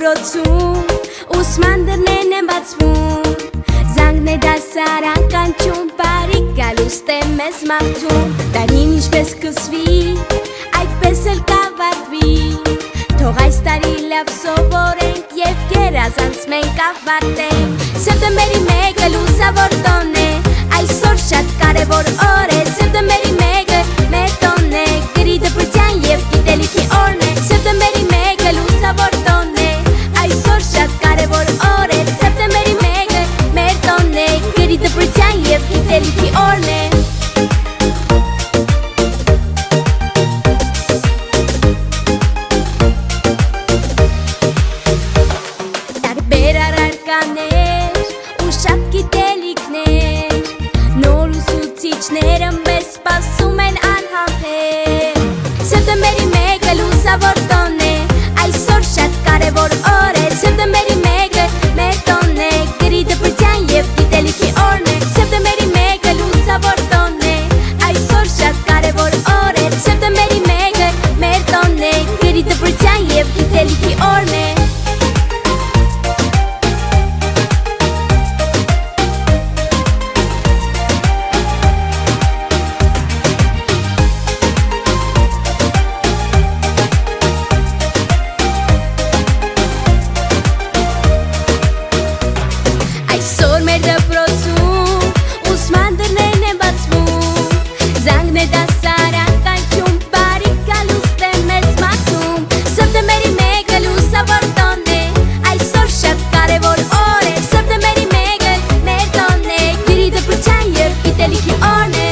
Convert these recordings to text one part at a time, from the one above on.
դպրոցում ուսման դռներն են բացվում Զանգն է դասարան կանչում բարի գալուստ է մեզ մաղթում Տարին ինչպես սկսվի այդպես էլ կավարտվի Թող այս տարի լավ սովորենք և գերազանց մենք ավարտենք Սեպտեմբերի 1-ը լուսավոր տոն է Այսօր շատ կարևոր օր է Սեպտեմբերի 1-ը մեր տոն է Գրի դպրության և գիտելիքի օրն է Սեպտեմբերի 1-ը լուսավոր տոն է Այսօր շատ կարևոր օր է Սեպտեմբերի 1-ը մեր տոն է Գրի դպրության և գիտելիքի օրն է Տարբեր առարկաներ ու շատ գիտելիքներ Նոր ուսուցիչները մեզ սպասում են անհամբեր Սեպտեմբերի 1-ը լուսավոր տոն է Այսօր շատ կարևոր օր է Սեպտեմբերի 1-ը մեր տոն է Գրի դպրության և գիտելիքի օրն է Սեպտեմբերի 1-ը լուսավոր տոն է Այսօր շատ կարևոր օր է Սեպտեմբերի 1-ը մեր տոն է Գրի դպրության և գիտելիքի օրն է Այսօր մեր դպրոցում ուսման դռներն են բացվում Զանգն է դասարան կանչում բարի գալուստ է մեզ մաղթում Սեպտեմբերի 1-ը լուսավոր տոն է Այսօր շատ կարևոր օր է Սեպտեմբերի 1-ը մեր տոն է Գրի դպրության և գիտելիքի օրն է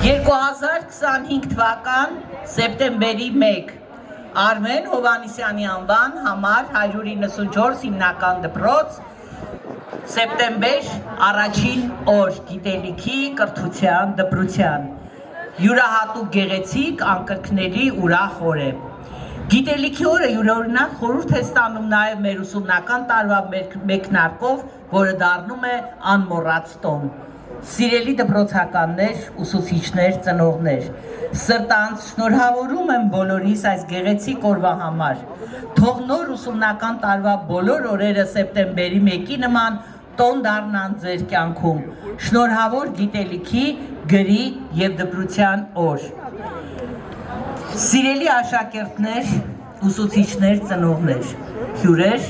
2025 թվական սեպտեմբերի 1 Արմեն Հովհաննիսյանի անվան համար 194 հիմնական դպրոց Սեպտեմբեր առաջին օր գիտելիքի կրթության դպրության յուրահատուկ գեղեցիկ անկրկնելի ուրախ օր է Գիտելիքի օրը յուրօրինակ խորհուրդ է ստանում նաև մեր ուսումնական տարվա մեկնարկով, որը դառնում է անմոռաց տոն Սիրելի դպրոցականներ, ուսուցիչներ, ծնողներ, սրտանց շնորհավորում եմ բոլորիս այս գեղեցիկ օրվա համար Թող նոր ուսումնական տարվա բոլոր օրերը սեպտեմբերի 1-ի նման տոն դառնան ձեր կյանքում Շնորհավոր գիտելիքի, գրի և դպրության օր Սիրելի աշակերտներ, ուսուցիչներ, ծնողներ, հյուրեր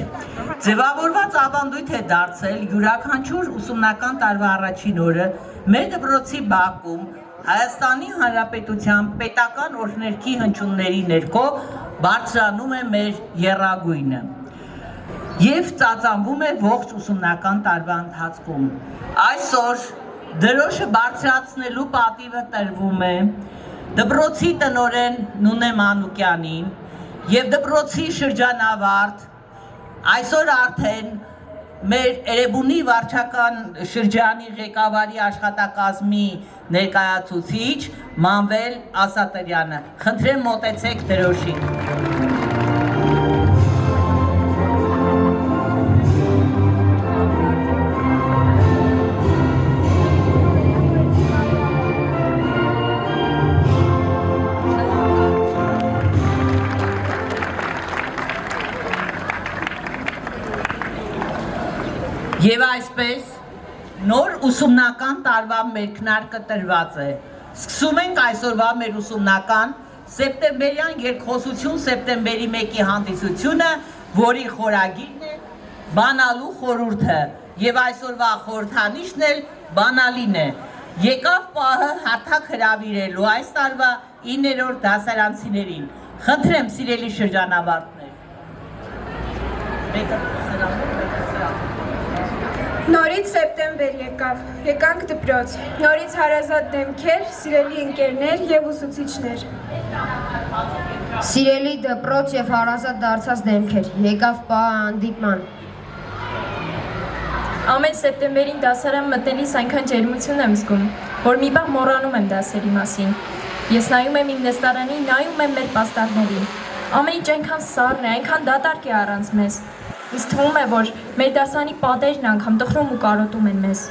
Ձևավորված ավանդույթ է դարձել յուրաքանչյուր ուսումնական տարվա առաջին օրը մեր դպրոցի բակում Հայաստանի Հանրապետության պետական օրհներգի հնչյունների ներքո բարձրանում է մեր եռագույնը և ծածանվում է ողջ ուսումնական տարվա ընթացքում Այսօր դրոշը բարձրացնելու պատիվը տրվում է դպրոցի տնօրեն Նունե Մանուկյանին և դպրոցի շրջանավարտ Այսօր արդեն մեր Էրեբունի վարչական շրջանի ղեկավարի աշխատակազմի ներկայացուցիչ Մանվել Ասատրյանը Խնդրեմ մոտեցեք դրոշին Եվ այսպես նոր ուսումնական տարվա մեկնարկը տրված է Սկսում ենք այսօրվա մեր ուսումնական սեպտեմբերյան երկխոսություն սեպտեմբերի 1-ի հանդիսությունը, որի խորագիրն է բանալու խորհուրդը և այսօրվա խորհրդանիշն էլ բանալին է Եկավ պահը հարթակ հրավիրելու այս տարվա 9-րդ դասարանցիներին Խնդրեմ սիրելի շրջանավարտներ Նորից սեպտեմբեր եկանք դպրոց, նորից հարազատ դեմքեր, սիրելի ընկերներ և ուսուցիչներ։ Սիրելի դպրոց և հարազատ դարձած դեմքեր, եկավ պահը հանդիպման։ Ամեն սեպտեմբերին դասարան մտնելիս այնքան ջերմություն եմ զգում, որ մի բան մոռանում եմ դասերի մասին։ Ես նայում եմ իմ նստարանին, նայում եմ մեր պաստառներին։ Ամեն ինչ այնքան սառն է, այնքան դատարկ է առանց մեզ։ Ինձ թվում է, որ մեր դասարանի պատերն անգամ տխրում ու կարոտում են մեզ։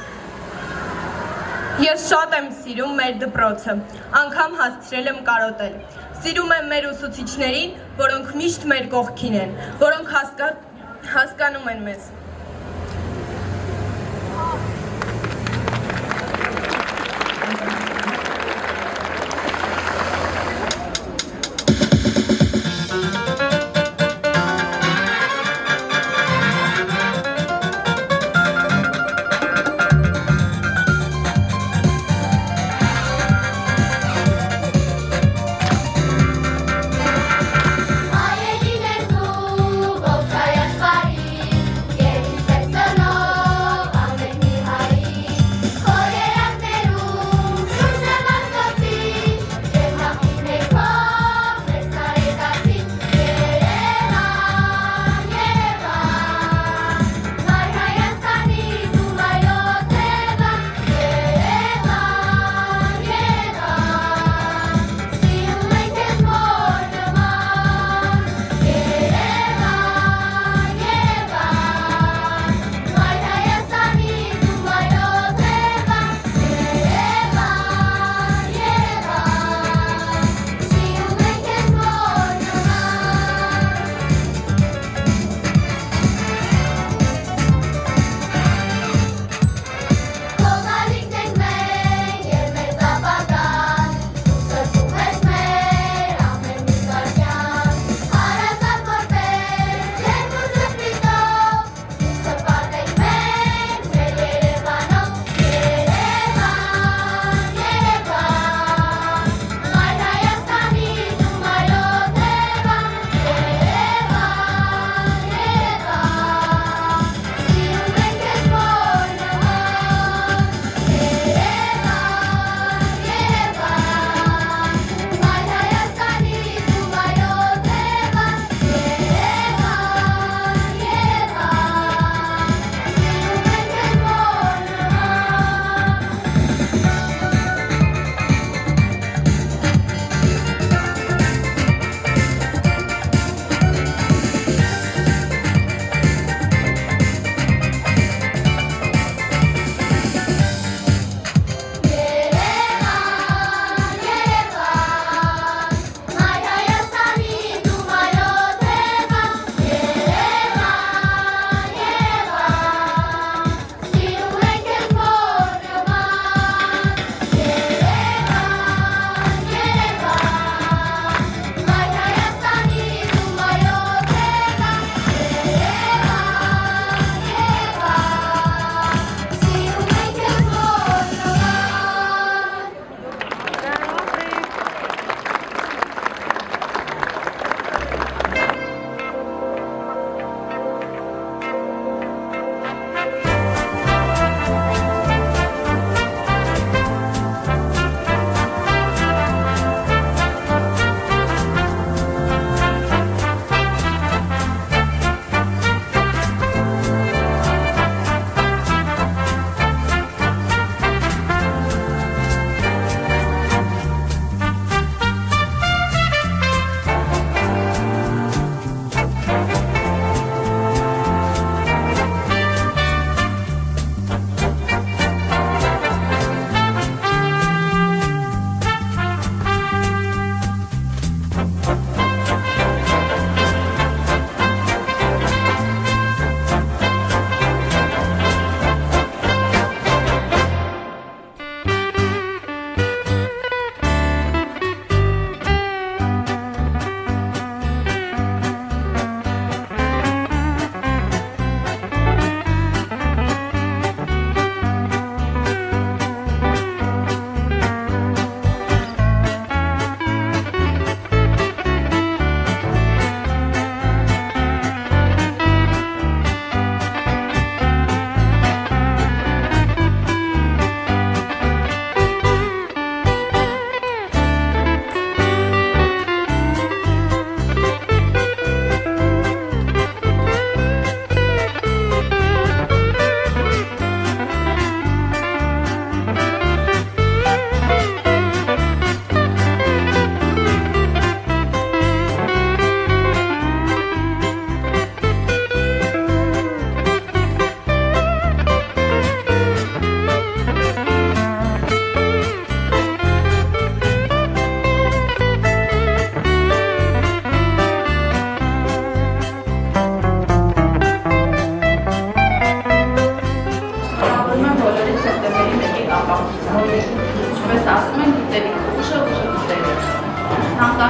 Ես շատ եմ սիրում մեր դպրոցը, անգամ հասցրել եմ կարոտել։ Սիրում եմ մեր ուսուցիչներին, որոնք միշտ մեր կողքին են, որոնք հասկանում են մեզ։ Հայերի լեզու ողջ աշխարհի,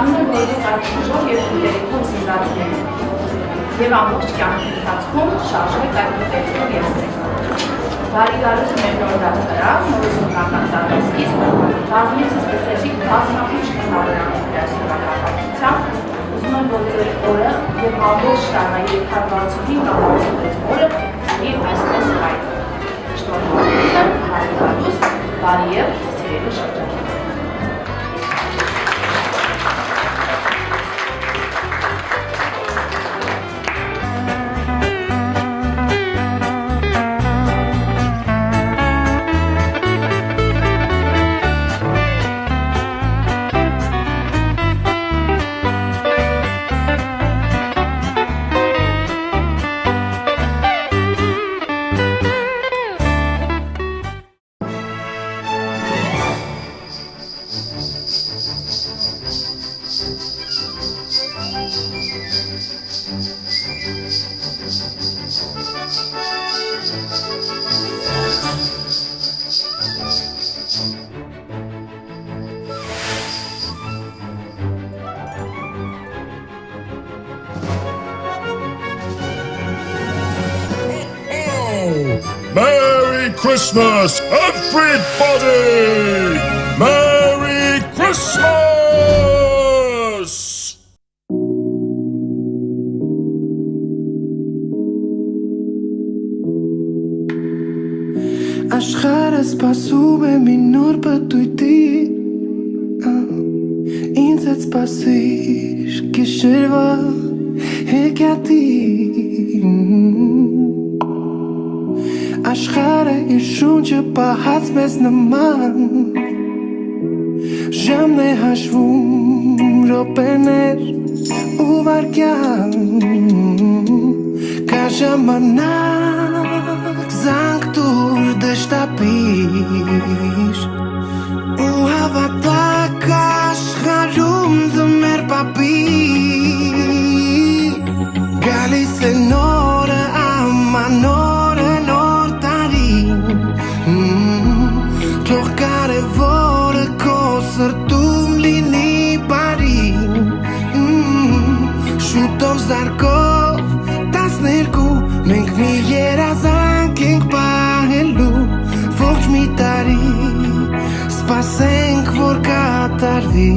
Մեծանում է ների կարծիքով և ուտերիքով զինվացիների և ամբողջ կյանքի ընթացքում շարժվեց այդ ուտերիքով եսեք։ Բարի գալուց մեր նոր դասարան, նոր ուսումնական տարեսկիզբ, բազմիցս տեսեցիք բազմաթիվ շքանավորանքի դասավանդապատությամբ, ուզում եմ, որ ձեր օրը և ամբողջ տարվա 365 կամ 66 օրը և այսպես հայտ։ Շնորհակալություն եմ, բարի գալուց, բարի և սիրելի շրջան։ Merry Christmas, everybody! Merry Christmas! Աշխարհը սպասում է մի նոր պտույտի Ինձ հետ սպասիր գիշերվա հեքիաթի Աշխարհը իր շունչը պահած մեզ նման Ժամն է հաշվում րոպեներ ու վայրկյան Կա ժամանակ զանգ տուր դժտապիր ու հավատակ աշխարհում ձմեր պապիր Գալիս է նորը ամանորը նոր տարին Թող կարևորը քո սրտում լինի բարին Շուտով զարկով 12 մենք մի երազանք ենք պահելու Ողջ մի տարի սպասենք որ կատարվի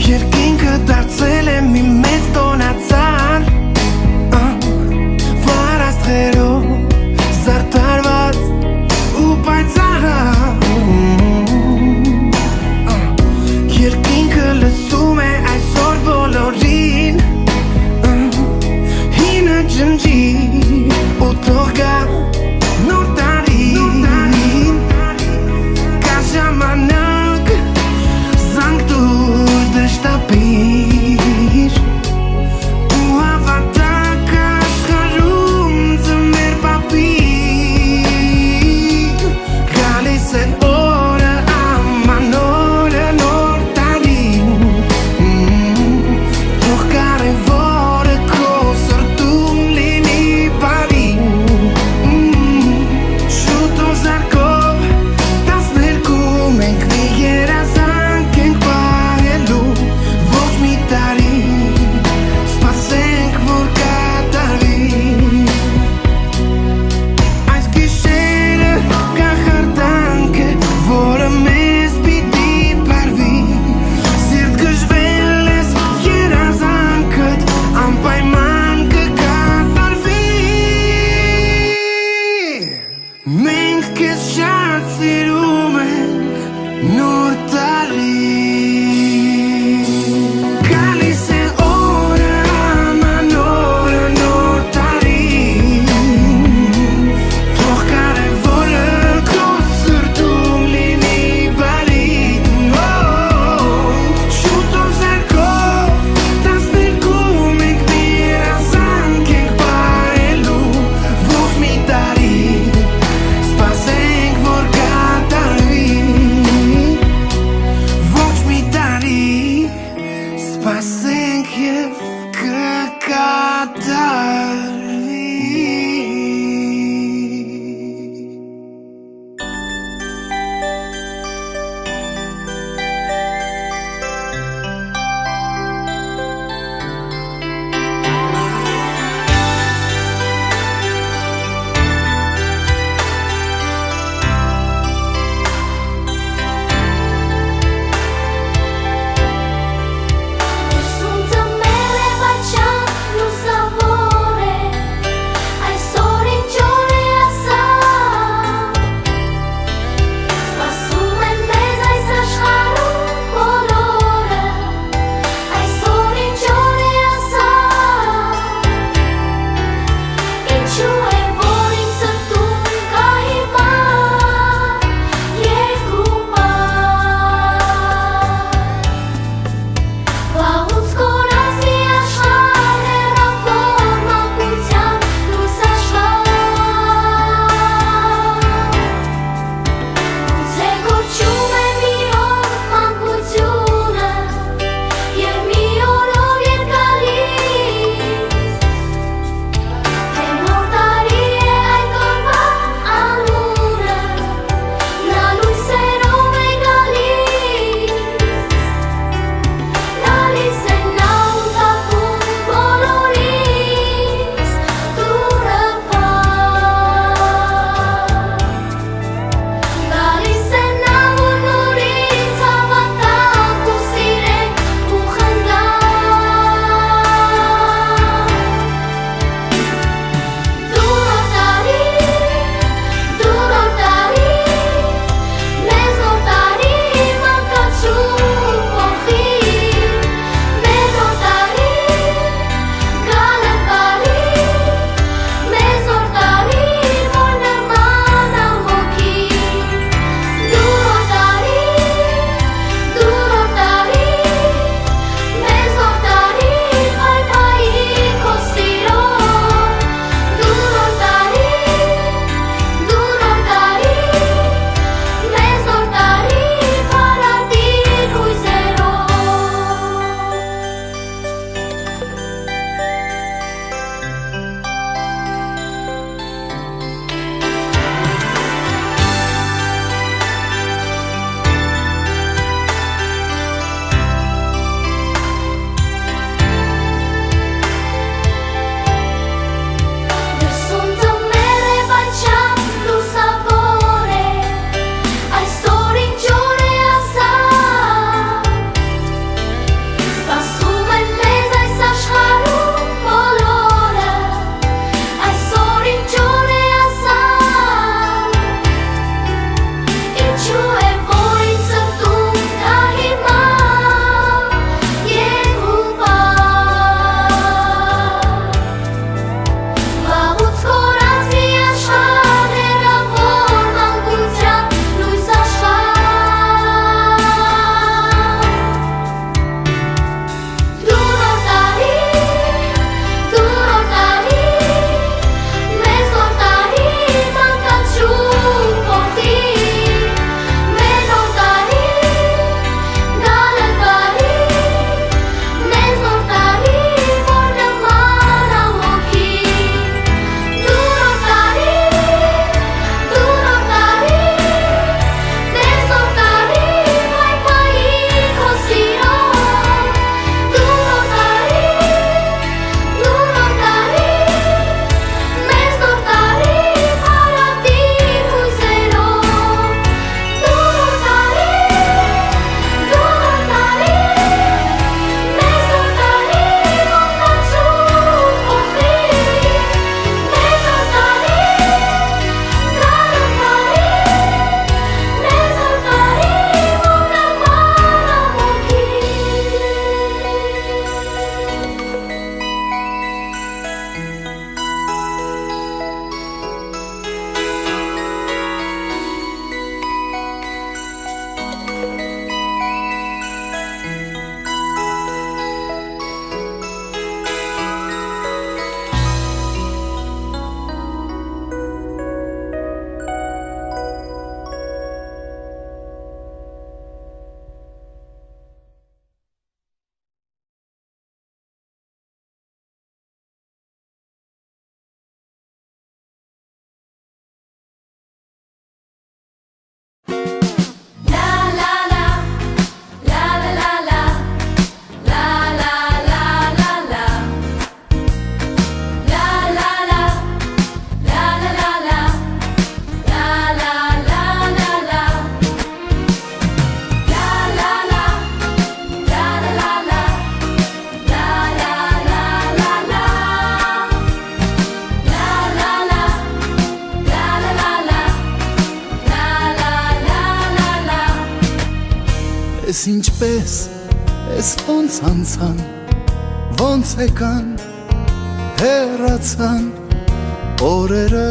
Երկինքը դարձել է մի մեծ տոնածառ Վար աստղերով զարդարված ու պայծառ Երկինքը լսում է այսօր բոլորին Հինը ջնջի ու թող գա նոր տարին Կա ժամանակ զանգ տուր դժտապիր ու հավատակ աշխարհում ձմեր պապիր Գալիս է օրը ամանորը նոր տարին Թող կարևորը քո սրտում լինի բարին Շուտով զարկով 12 մենք մի երազանք ենք պահելու Ողջ մի տարի սպասենք որ կատարվի Այս գիշերը կախարդանքը որը մեզ պիտի պարվի Սիրտ գժվել ես երազանքդ անպայման կկատարվի Մենք քեզ շատ սիրում ենք նոր տարի Գալիս է օրը ամանորը նոր տարի Թող կարևորը քո սրտում լինի բարին Շուտով զարկով 12 մենք մի երազանք ենք պահելու Ողջ մի տարի սպասենք որ կատարվի Ես ինչպես, ես ոնց անցան, ոնց եկան, հեռացան, օրերը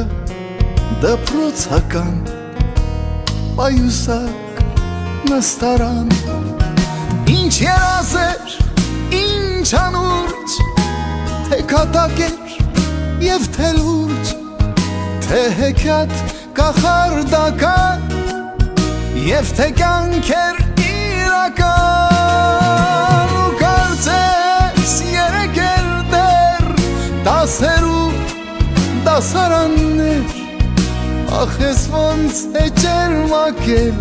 դպրոցական, պայուսակ նստարան, ինչ երազեր, ինչ անուրջ, թե կատակեր և թե լուրջ, թե հեքյատ կախարդական և թե կյանքեր իրական ու կարծես երեքեր դեր դասերու դասարաններ ախ ես ոնց է ջերմակել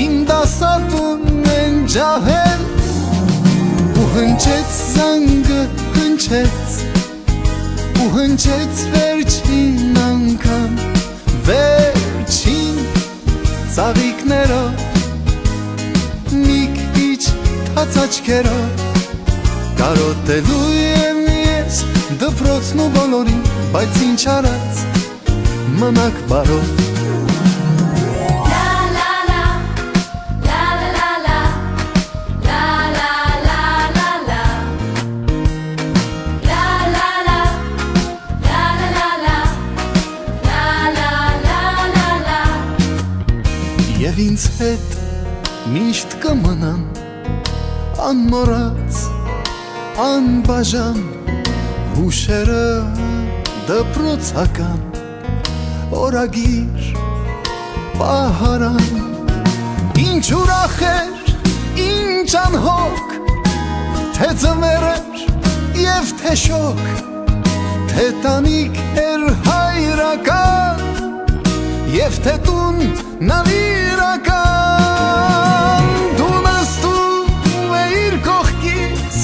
իմ դասատուն են ջահել ու հնչեց զանգը հնչեց ու հնչեց վերջին անգամ վերջին ծաղիկներով մի քիչ թաց աչքերով կարոտելու եմ ես դպրոցն ու բոլորին բայց ինչ արած մնաք բարով Եվ ինձ հետ միշտ կմնան անմոռաց, անբաժան հուշերը դպրոցական օրագիր պահարան ինչ ուրախ էր, ինչ անհոգ թե ձմեռ էր և թե շոգ թե տանիք էր հայրական և թե տուն նավիրական դու նստում էիր կողքից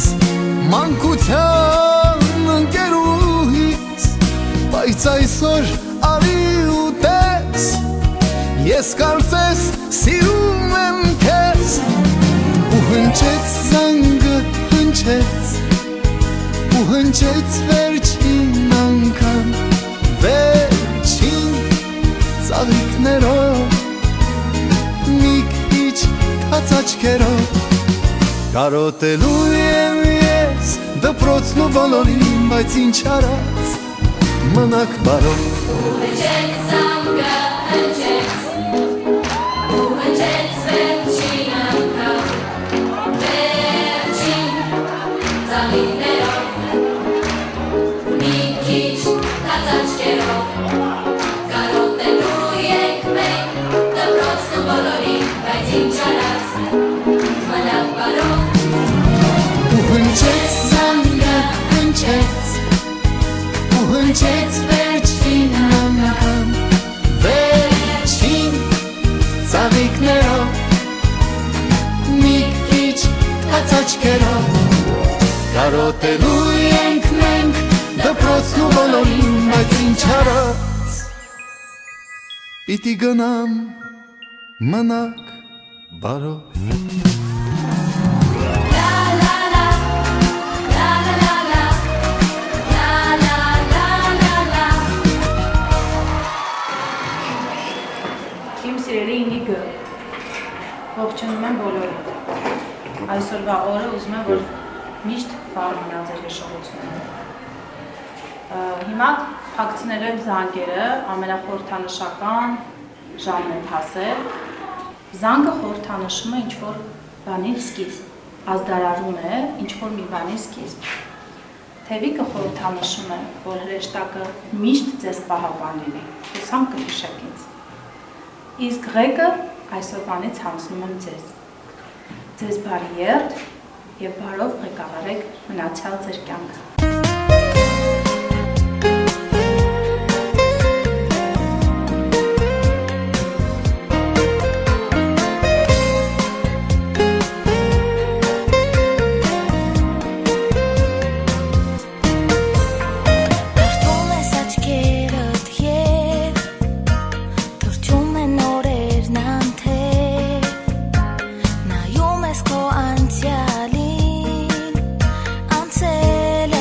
մանկության ընկերուհից բայց այսօր արի ու տես ես կարծես սիրում եմ քեզ ու հնչեց զանգը հնչեց ու հնչեց վերջին անգամ վերջին ծաղիկներով մի քիչ թաց աչքերով կարոտելու եմ ես դպրոցն ու բոլորին բայց ինչ արած մնաք բարով հնչեց զանգը հնչեց ու հնչեց վերջին անգամ վերջին ծաղիկներով մի քիչ թաց աչքերով Հնչեց զանգը հնչեց ու հնչեց վերջին անգամ վերջին ծաղիկներով մի քիչ թաց աչքերով կարոտելու ենք մենք դպրոցն ու բոլորին բայց ինչ արած պիտի գնամ մնաք բարով Ողջունում եմ բոլորին։ Այսօրվա օրը ուզում եմ, որ միշտ վառ մնա ձեր հիշողությունները։ Հիմա փակցնել եմ զանգերը, ամենախորհրդանշական ժամն եմ հասել։ Զանգը խորհրդանշում է ինչ-որ բանի սկիզբ, ազդարարում է ինչ-որ մի բանի սկիզբ։ Թևիկը խորհրդանշում է, որ հրեշտակը միշտ ձեզ պահապան լինի, հուսամ կհիշեք ինձ։ Իսկ ղեկը այսօրվանից հանձնում եմ ձեզ։ Ձեզ բարի երդ և բարով ղեկավարեք մնացյալ ձեր կյանքը։ Նայում ես քո անցյալին, անցել է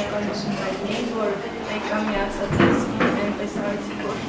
շնորհակալ ուսումնարներին, որ մեկը միացած ես այնպես արեցի գործ։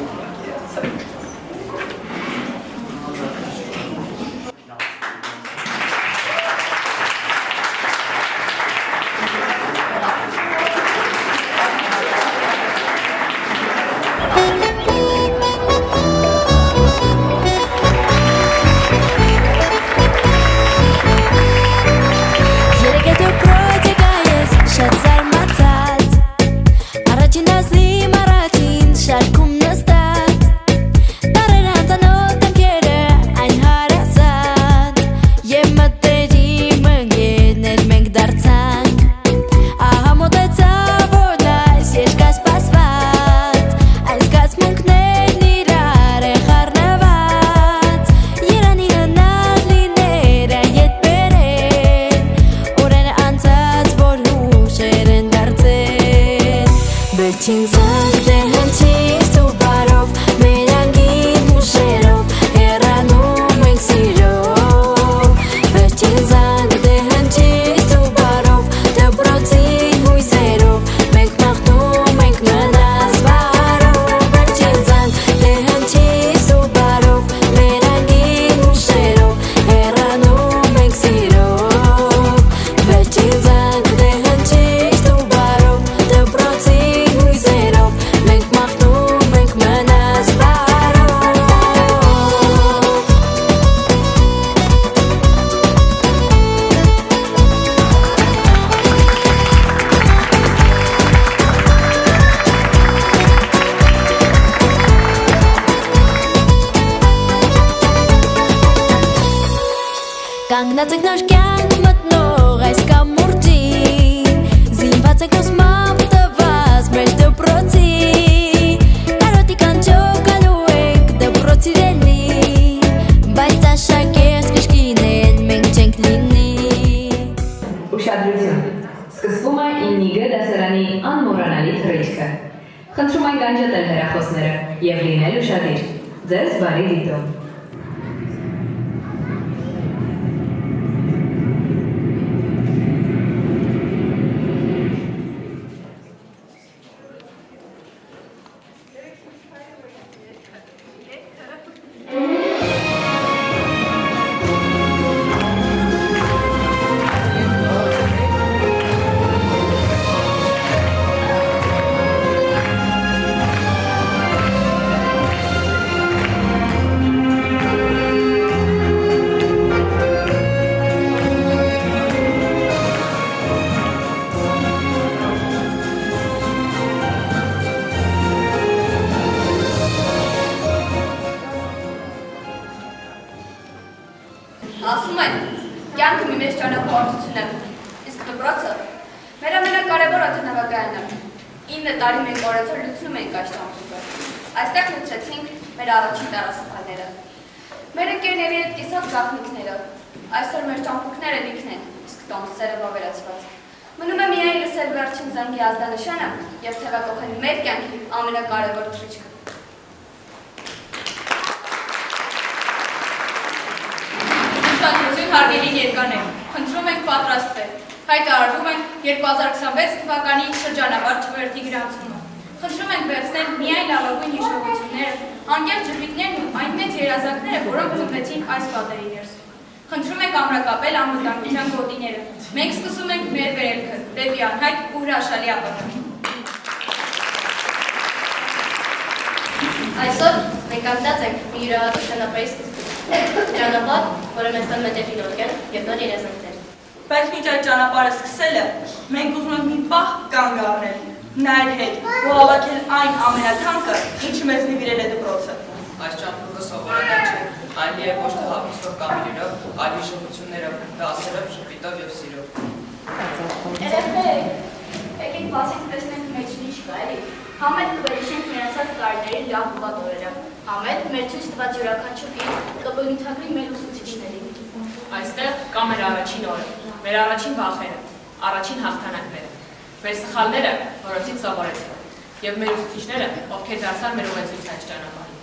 Կանգնած եք նոր կյանք մտնող այս կամուրջին, զինված եք ուսմամբ տված մեր դպրոցի, կարոտի կանչով գալու եք դպրոց իրելի, բայց աշակերտ կշկին էլ մենք չենք լինի։ Ուշադրություն, սկսվում է 9G դասարանի անմոռանալի թռիչքը։ Խնդրում ենք անջատել հեռախոսները և լինել ուշադիր։ Ձեզ բարի դիտում։ Ասում են, կյանքը մի մեծ ճանապարհորդություն է, իսկ դպրոցը մեր ամենակարևոր օդանավակայանն է։ 9 տարի մենք օրեցօր լուծում ենք այս ճամփորդը։ Այստեղ լուծեցինք մեր առաջին տարասփայները։ Մեր ընկերների հետ կիսած գաղտնիքները։ Այսօր մեր ճամփորդները լիքն են, իսկ տոմսերը վավերացված։ Մնում է միայն լսել վերջին զանգի ազդանշանը և թևակողել մեր կյանքի ամենակարևոր թռիչքը։ Հարգելի երկաներ, խնդրում ենք պատրաստվել։ Հայտարարվում են 2026 թվականի շրջանավար չվերթի գրանցումը։ Խնդրում ենք վերցնել միայն լավագույն հիշողությունները, անկեղծ ժպիտներն ու այն մեծ երազանքները, որոնք ծնվեցին այս պատերի ներսում։ Խնդրում ենք ամրակապել անվտանգության գոտիները։ Մենք սկսում ենք մեր վերելքը դեպի անհայտ ու հրաշալի ապագա։ Այսօր մենք կանգնած ենք մի յուրահատուկ ճանապարհի սկզբում։ Ճանապարհ, որը մեզ տան մտերին օրգան և նոր երազանքներ։ Բայց մինչ այդ ճանապարհը սկսելը, մենք ուզում ենք մի պահ կանգ առնել, նայել հետ ու հավաքել այն ամենաթանկը, ինչը մեզ նվիրել է դպրոցը։ Այս ճամփորդը սովորական չէ, այլ և ոչ թե հավիսով կամ իրերով, այլ հիշողություններով, դասերով, ժպիտով և սիրով։ Երեխեք, եկեք բացենք տեսնենք մեջն ինչ կա, էլի։ Համետ կվերիշենք մնացած տարիների լավ ու վատ օրերը։ Համետ մեր ցույց տված յուրաքանչյուր կբնութագրի մեր ուսուցիչներին։ Այստեղ կա մեր առաջին օրը, մեր առաջին վախերը, առաջին հաղթանակները, մեր սխալները, որոնցից սովորեցինք, և մեր ուսուցիչները, ովքեր դարձան մեր ուղեցույց այս ճանապարհին։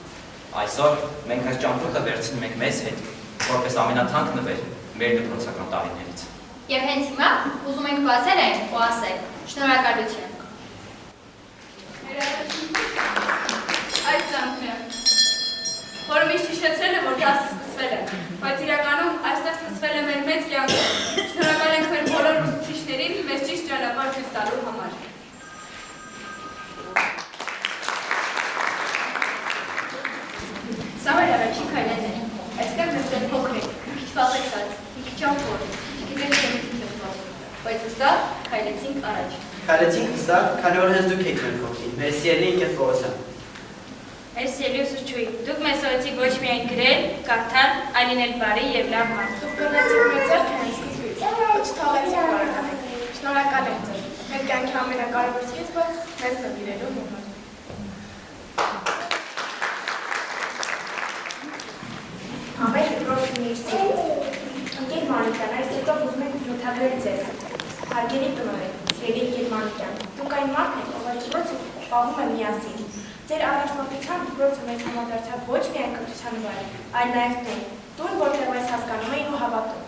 Այսօր մենք այս ճամփորդը վերցնում ենք մեզ հետ, որպես ամենաթանկ նվեր մեր դպրոցական տարիներից։ Եվ հենց հիմա ուզում ենք բացել այն ու ասել, Շնորհակալություն։ Այդ ծանոթն է, որ միշտ հիշեցրել է, որ դասը սկսվել է, բայց իրականում այստեղ սկսվել է մեր մեծ կյանքը։ Շնորհակալ ենք մեր բոլոր ուսուցիչներին մեզ ճիշտ ճանապարհ ցույց տալու համար։ Սա մեր առաջին քայլերն են։ Այստեղ մենք դեռ փոքր ենք, քիչ վախեցած, քիչ ամփոփ, գիտենք թե ինչ է սպասում, բայց հստակ քայլեցինք առաջ։ Քայլեցինք հստակ, քանի որ հենց դուք եք մեր փոքրին, մեր սիրելի ընկեր Պողոսյան։ Այս սիրելի ուսուցչուհի, դուք մեզ սովեցիք ոչ միայն գրել, կարդալ, այլ լինել բարի եւ լավ մարդ։ Դուք կրնեցիք մեր ձեռքը հենց սկզբից, չթողեցիք բարակամեք։ Շնորհակալ ենք ձեզ, մեր կյանքի ամենակարևոր սկիզբը մեզ նվիրելու համար։ Ամեն դրոցն իր սիրից։ Ընկեր Մանիկյան, այս հետո ուզում ենք զուտագրել ձեզ։ Հարգելի տնօրեն, սիրելի ընկեր Մանիկյան, դուք այն մարդն եք, ով այս դրոցը պահում է միասին։ Ձեր առաջնորդությամբ դրոցը մեզ համադարձավ ոչ միայն կրթության վայր, այլ նաև տուն, որտեղ այս հասկանում էին ու հավատում։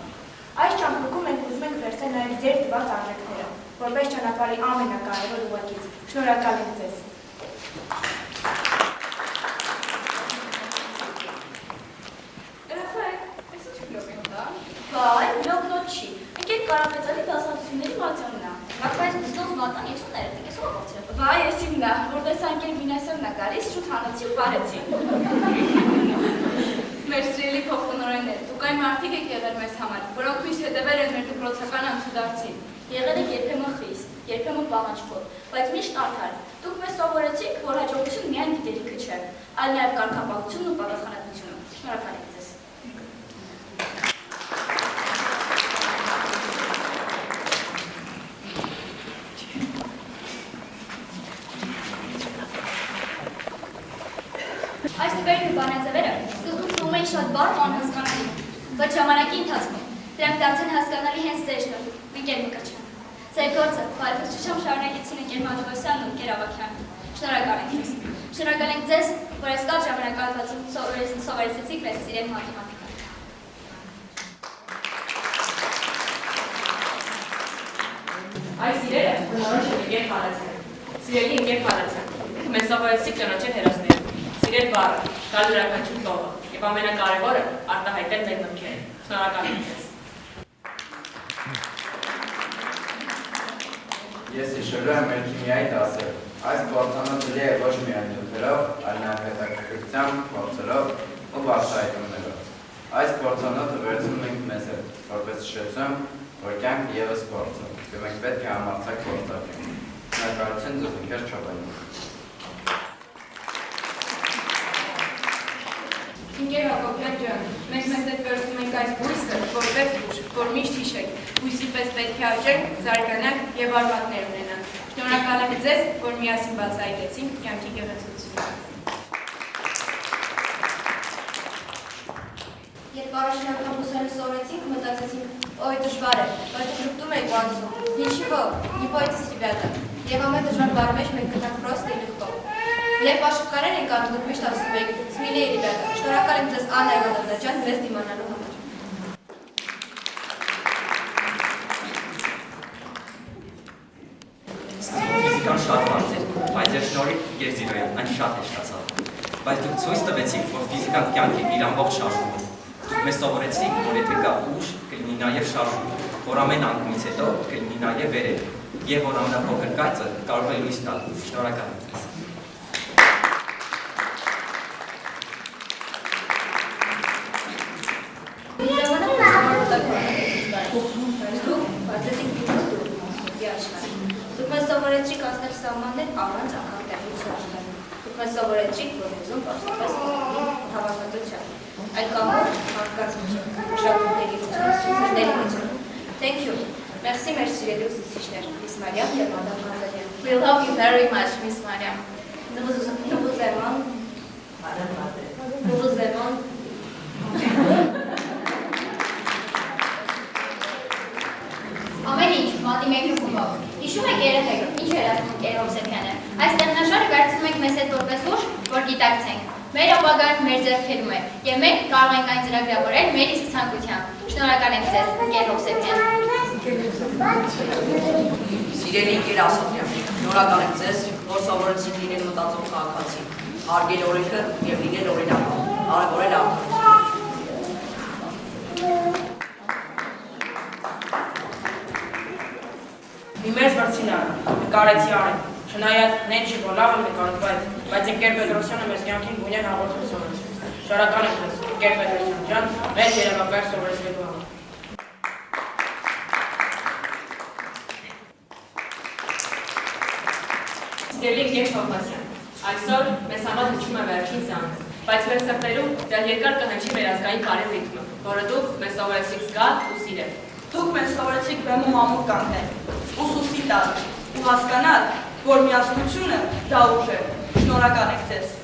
Այս ճամփորդում մենք ուզում ենք վերցնել նաև ձեր տված արժեքները, որպես ճանապարհի ամենակարևոր ուղղակից։ Շնորհակալ ենք ձեզ։ Վայ, լոկնոտ չի։ Ընկեր Կարապետյանի դասացությունների մատյանն է։ Բայց դուք մատան ես ուներ, դուք ես ողջացել։ Վայ, ես իմն է, որտես անկեր Մինասյանն է գալիս, շուտ հանեցի ու բարեցի։ Մեր սիրելի փոխտնօրեններ, դուք այն մարդիկ եք եղել մեզ համար, որոնք միշտ հետևել են մեր դպրոցական անցուդարձին։ Եղել եք երբեմն խիստ, երբեմն պահանջկոտ, բայց միշտ արդար։ Դուք մեզ սովորեցիք, որ հաջողությունը միայն գիտելիքը չէ, այլ նաև կարգապահությունն ու պատասխանատվությունը։ Շնորհակալ եմ ձեզ։ Այս տվերն ու բանաձևերը սկզբում թվում էին շատ բարդ ու անհասկանալի, բայց ժամանակի ընթացքում դրանք դարձան հասկանալի հենց ձեր շնորհիվ, ընկեր Մկրտչյան։ Ձեր գործը բարեփոխությամբ շարունակեցին ընկեր Մատուկոսյանն ու ընկեր Ավագյանը։ Շնորհակալ ենք ձեզ։ Շնորհակալ ենք ձեզ, որ այս կարճ ժամանակահատվածում սովորեցիք մեզ սիրել մաթեմատիկան։ Այս իրերը բնորոշ է ընկեր Փարազյան։ Սիրելի ընկեր Փարազյան, մեզ սովորեցիք ճանաչել հերոսներին, սիրել բառը, գալ յուրաքանչյուր տողը եւ ամենակարևորը արտահայտել մեր մտքերը։ Շնորհակալ եմ ձեզ։ Ես հիշելու եմ մեր քիմիայի դասերը։ Այս գործոնը դրի է ոչ միայն նյութերով, այլ նաև հետաքրքրությամբ, փորձերով ու բարձրայնումներով։ Այս գործոնը վերցնում ենք մեզ հետ, որպես հիշեցում, որ կյանքը ևս գործ է, եւ մենք պետք է համարձակ գործարկենք։ Շնորհակալություն ձեզ ընկեր Չոբային։ Ընկեր Հակոբյան ջան, մենք մեզ հետ վերցնում ենք այս բույսը, որպես ուժ, որ միշտ հիշեք, բույսի պես պետք է աճենք, զարգանանք եւ արմատներ ունենանք։ Շնորհակալ եմ ձեզ, որ միասին բացահայտեցինք կյանքի գեղեցկությունը։ Երբ առաջնական բուսերը սովորեցինք, մտածեցինք, ой, դժվար է, բայց շփտում ենք անցում։ Ничего, не бойтесь, ребята։ Եվ ամեն դժվար բառի մեջ մենք գտանք просто и легко։ Երբ աշուկաներ ենք անում, դուք միշտ ասում եք, смелее, ребята։ Շնորհակալ եմ ձեզ Աննա Իվանովնա ջան, մեզ դիմանալու համար։ Ֆիզիկան շատ բարձ էր, բայց ձեր շնորհիվ ես զիրոյ այն շատ հեշտացավ։ Բայց դուք ցույց տվեցիք, որ ֆիզիկան կյանքի իր ամբողջ շարժումն է։ Դուք մեզ սովորեցիք, որ եթե կա ուժ, կլինի նաև շարժում, որ ամեն անկումից հետո կլինի նաև վերել, եւ որ ամենափոքր կայծը կարող է լույս տալ։ Շնորհակալ եմ ձեզ։ Դուք մեզ սովորեցիք անցնել սահմաններ առանց անգամ տեղից հաշտել։ Դուք մեզ սովորեցիք, որ ուզում պաշտպանես հավաքածության։ Այդ կամոք մարդկանց միջև շահույթների Thank you. Merci, մեր սիրելի ուսուցիչներ, Miss Mariam եւ Madame Ghazalian. We love you very much, Miss Mariam. Nous vous aimons. Nous vous aimons. Ամեն ինչ, մատի մեկ հոգով։ Հիշում եք երեխեք, ինչ էր ասում Հովսեփյանը։ Այս տեխնաշարը վերցնում ենք մեզ հետ որպես ուժ, որ գիտակցենք։ Մեր ապագան մեր ձեռքերում է, եւ մենք կարող ենք այն ծրագրավորել մեր իսկ ցանկությամբ։ Շնորհակալ ենք ձեզ, Հովսեփյան։ Սիրելի ընկեր Ասատրյան, շնորհակալ եմ ձեզ, որ սովորեցիք լինել մտածող քաղաքացի, հարգել օրենքը եւ լինել օրինական, արագորեն արդարություն։ Մի մեծ վրցինար, նկարեցի արին, չնայած նենչի որ լավ եմ նկարում, բայց ընկեր Պետրոսյանը մեզ կյանքին գունյան հաղորդություն սովորեցրեց։ Շնորհակալ եմ ձեզ, ընկեր Պետրոսյան ջան, մեծ երևակայր սովորեցնելու համար։ Սիրելի ընկեր Թովմասյան, այսօր մեզ համար հնչում է վերջին զանգը, բայց մեր սրտերում դեռ երկար կհնչի մեր ազգային բարի ռիթմը, որը դուք մեզ սովորեցիք զգալ ու սիրել։ Դուք մեզ սովորեցիք բեմում ամուր կանգնել, ուսուսի տալ ու հասկանալ, որ միասնությունը դա ուժ է։ Շնորհակալ ենք ձեզ։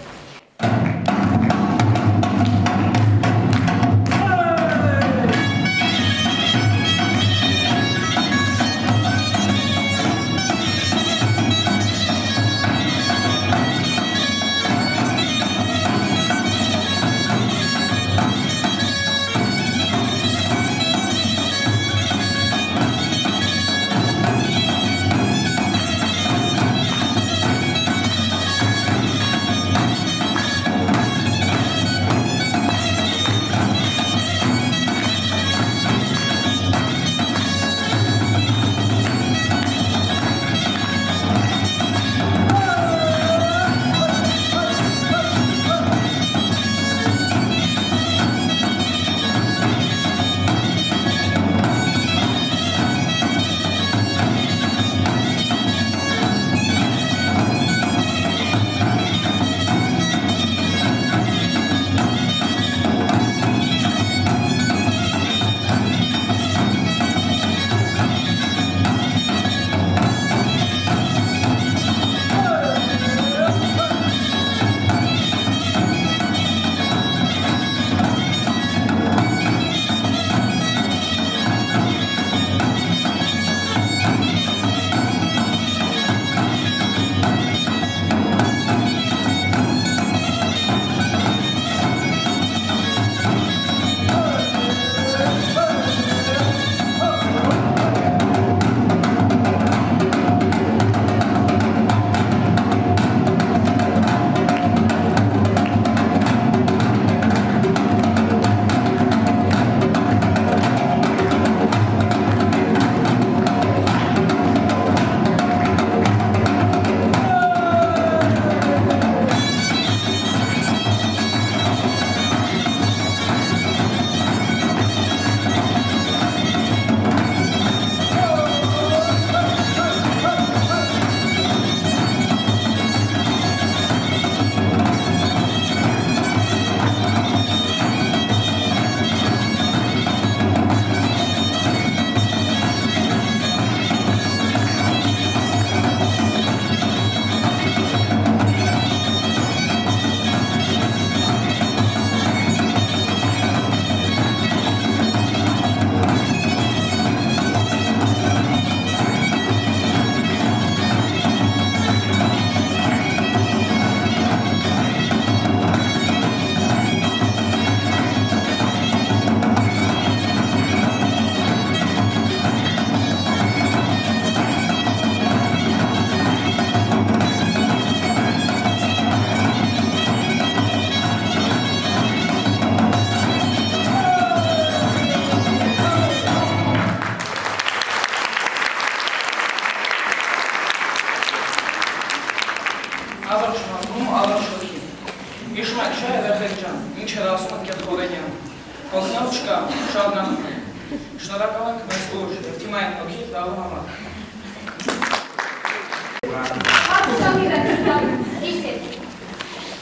Շնորհակալ ենք մեզ ուժ եւ թիմային հոգի տալու համար։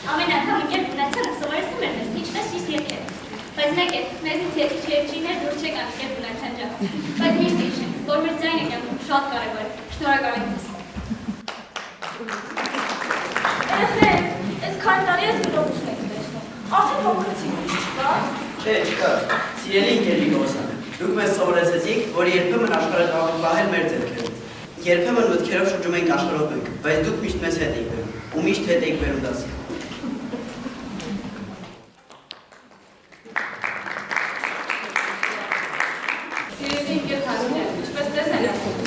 Ամեն անգամ երբ ունեցել սովորեցնում էր մեզ ինչպես ճիշտ երգել։ Բայց մեկ է, մեզից երգիչներ դուր չեկան երբ ունեցան ջահը։ Բայց միշտ հիշեք, որ մեր ձայնը կյանքում շատ կարևոր է։ Շնորհակալ ենք ձեզ։ Երեխեք, այս քանի տարի ես դրոպուսն եք տեսնում։ Արդեն փոքրացիք, չկա։ Չէ, չկա։ Սիրելի ընկեր Նիկոլոսյան, դուք մեզ սովորեցիք, որ երբեմն աշխարհը կարող է պահել մեր ձեռքերում։ Երբեմն մտքերով շրջում ենք աշխարհով ենք, բայց դուք միշտ մեզ հետ եք բերում, ու միշտ հետ եք բերում դասի։ Սիրելի ընկեր Հասմիկ, ինչպես ձեզ են ասում։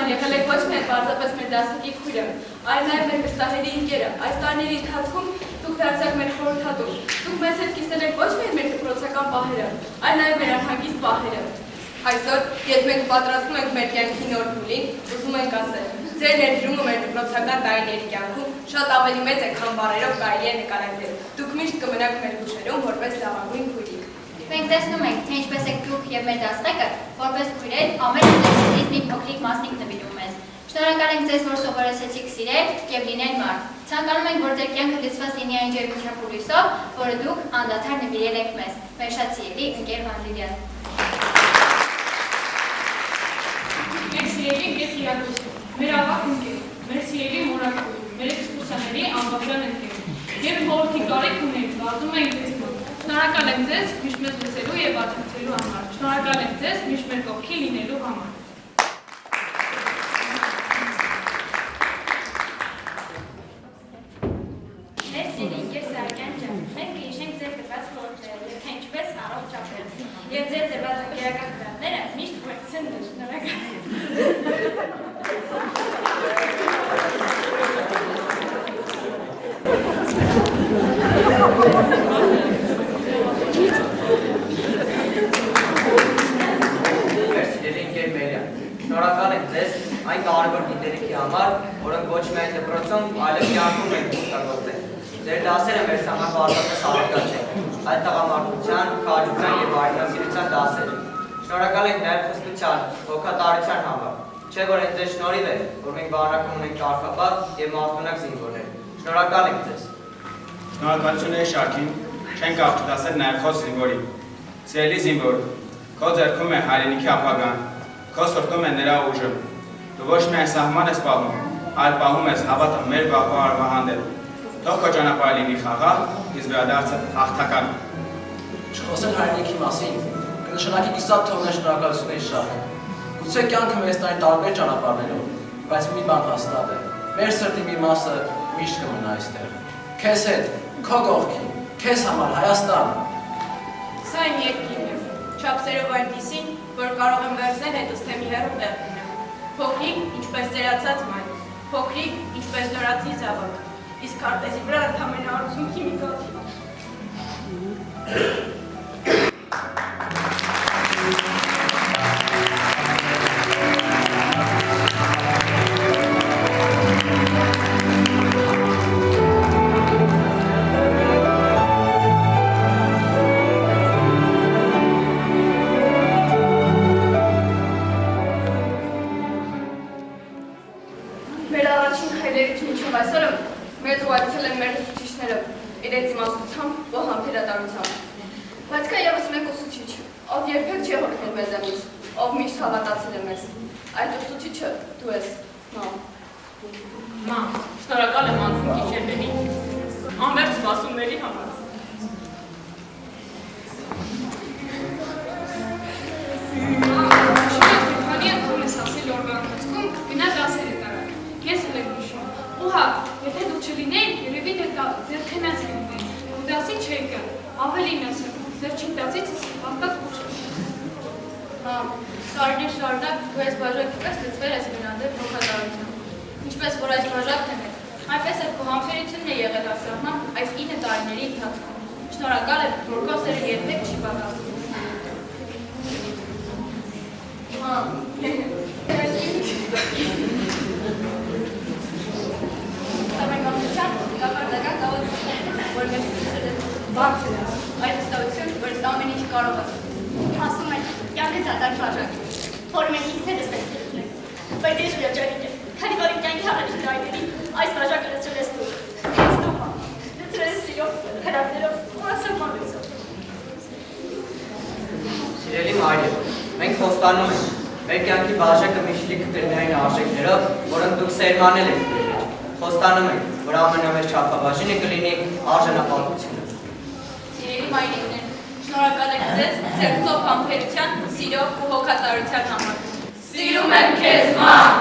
Սան եղել եք ոչ միայն պարզապես մեր դասակի քույրը, այլ նաև մեր վստահելի ընկերը։ Այս տարիների ընթացքում դուք դարձաք մեր խորհրդատու։ Դուք մեզ հետ կիսել եք ոչ միայն մեր դպրոցական պահերը, այլ նաև մեր անհագիստ պահերը։ Այսօր, երբ մենք պատրաստում ենք մեր կյանքի նոր փուլին, ուզում ենք ասել, ձեր ներդրումը մեր դպրոցական տարիների կյանքում շատ ավելի մեծ է, քան բառերով կարելի է նկարագրել։ Դուք միշտ կմնաք մեր հուշերում որպես լավագույն քույրիկ։ Մենք տեսնում ենք, թե ինչպես եք դուք և մեր դաստակը, որպես քույրեր, ամեն ուտեսից մի փոքրիկ մասնիկ նվիրում մեզ։ Շնորհակալ ենք ձեզ, որ սովորեցիք սիրել և լինել մարդ։ Ցանկանում ենք, որ ձեր կյանքը լցված լինի այն ջերմությամբ ու լույսով, որը դուք անդադար նվիրել եք մեզ։ Մեր շատ սիրելի ընկեր Վանդիլյան։ Մեր սիրելի ընկեր Կիրակոսը, մեր ավագ ընկեր, մեր սիրելի մորաքույր, մեր էքսկուրսիաների անբաժան ընկեր։ Երբ խորհրդի կարիք ունենք, վազում ենք ձեզ մոտ։ Շնորհակալ ենք ձեզ միշտ մեզ լսելու և աջակցելու համար։ Շնորհակալ ենք ձեզ միշտ մեր կողքի լինելու համար։ Մեր սիրելի ընկեր Սահակյան ջան, մենք կհիշենք ձեր տված խորհուրդները, և թե ինչպես առողջ ապրել, և ձեր տված ընկերական խրատները միշտ կորցնեն։ Շնորհակալ։ Շնորհակալ ենք ձեզ այն կարևոր գիտելիքի համար, որոնք ոչ միայն դպրոցում, այլև կյանքում ենք օգտագործել։ Ձեր դասերը մեզ համար պարզապես առարկա չեն, այլ տղամարդության, քաջության և բարեկամության դասեր։ Շնորհակալ ենք նաև խստության, հոգատարության համար։ Չէ՞ որ հենց ձեր շնորհիվ է, որ մենք բանակում ունենք կարգապահ և մարտունակ զինվորներ։ Շնորհակալ ենք ձեզ։ Շնորհակալություն Շարքին, չենք աղջտասել նաև քո զինվորին։ Սիրելի զինվոր, քո ձեռքում է հայրենիքի ապագան, քո սրտում է նրա ուժը։ Դու ոչ միայն սահման ես պահում, այլ պահում ես հավատը մեր վաղվա արմահանդել։ Թող քո ճանապարհը լինի խաղաղ, իսկ վերադարձը հաղթական։ Չխոսել հայրենիքի մասին, կնշանակի կիսատ թողնել շնորհակալությունների շարք։ Գուցե կյանքը մեզ տանի տարբեր ճանապարհներով, բայց մի բան հաստատ է, մեր սրտի մի մասը միշտ կմնա այստեղ։ Քեզ հետ, քո կողքին, քեզ համար Հայաստան։ Սա իմ երկիրն է, չափսերով այնպիսին, որ կարող եմ վերցնել հետս թե մի հեռու տեղ լինեմ։ Փոքրիկ, ինչպես ծերացած ման, փոքրիկ, ինչպես նորացի զավակ, իսկ քարտեզի վրա ընդամենը արցունքի մի կաթի։ Մեր առաջին հայրերից միջով այսօրը մեզ ուղարկել են մեր ուսուցիչները իրենց իմաստությամբ ու համբերատարությամբ։ Բայց կա ևս մեկ ուսուցիչ, ով երբեք չի հոգնել մեզանից, ով միշտ հավատացել է մեզ։ Այդ ուսուցիչը դու ես, մամ։ Մամ, շնորհակալ եմ անձին գիշերներին, անվերջ սպասումների համար։ Քանի անգամ ես ասել օրվա ընթացքում գնա դասերը տարան։ Ես էլ եմ հիշում։ Ու հա, եթե դու չլինեիր, երևի դեռ քնած կլինեի։ Ու դասի չէի գա։ Ավելին ասեմ, վերջին դասից հաստատ ուշ։ Մամ, տարիներ շարունակ դու ես բաժակի պես լծվել ես գնահատել հոգատարությամբ։ Ինչպես որ այս բաժակն է, այնպես էլ քո համբերությունն է եղել ասահման այս 9 տարիների ընթացքում։ Շնորհակալ եմ, որ քո սերը երբեք չի բացվում։ Մամ, Սամենգամության կապարդական կավացությունն է, որ մեր բարձր է, այդ վստահություն, որ ես ամեն ինչ կարող եմ։ Ասում են, կյանքը դատարկ բաժակ, որ մենք ինքներս պետք է լցնենք, բայց ես երջանիկ եմ, քանի որ իմ կյանքի առաջին տարիներին այս բաժակը լցրել ես դու, ես դու մամ, լցրել ես սիրով, հրավներով ու անսահման լույսով։ Սիրելի մայր, մենք խոստանում ենք, մեր կյանքի բաժակը միշտ կլինի այն արժեքներով, որոնք դուք սերմանել եք մեր մեջ։ Խոստանում ենք, որ ամենամեծ չափաբաժինը կլինի արժանապատվությունը։ Սիրելի մայրիկներ, շնորհակալ եմ ձեզ ձեր ծով համբերության, սիրով ու հոգատարության համար։ Սիրում եմ քեզ, մամ։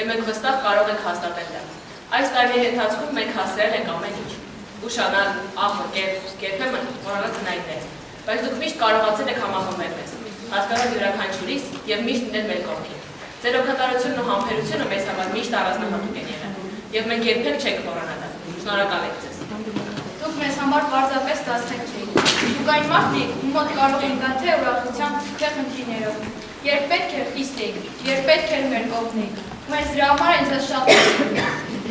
եւ մենք վստահ կարող ենք հաստատել դա։ Այս տարիների ընթացքում մենք հասցրել ենք ամեն ինչ։ Ուշանալ, աղը, երբեմն մոռանալ հնայիները, բայց դուք միշտ կարողացել եք համախմբել մեզ, հասկանալ յուրաքանչյուրիս եւ միշտ լինել մեր կողքին։ Ձեր օգտատարությունն ու համբերությունը մեզ համար միշտ առանձնահատուկ են եղել, եւ մենք երբեք չենք մոռանա դա։ Շնորհակալ ենք ձեզ։ Դուք մեզ համար պարզապես դասեք չէիք։ Դուք այն մարդն եք, ում մոտ կարող ենք գալ թե ուրախությամբ, թե խնդիրներով։ Երբ պետք է խիստ էիք, երբ պետք էր մեր կողքն էիք, ու այս դրա համար են ձեզ շատ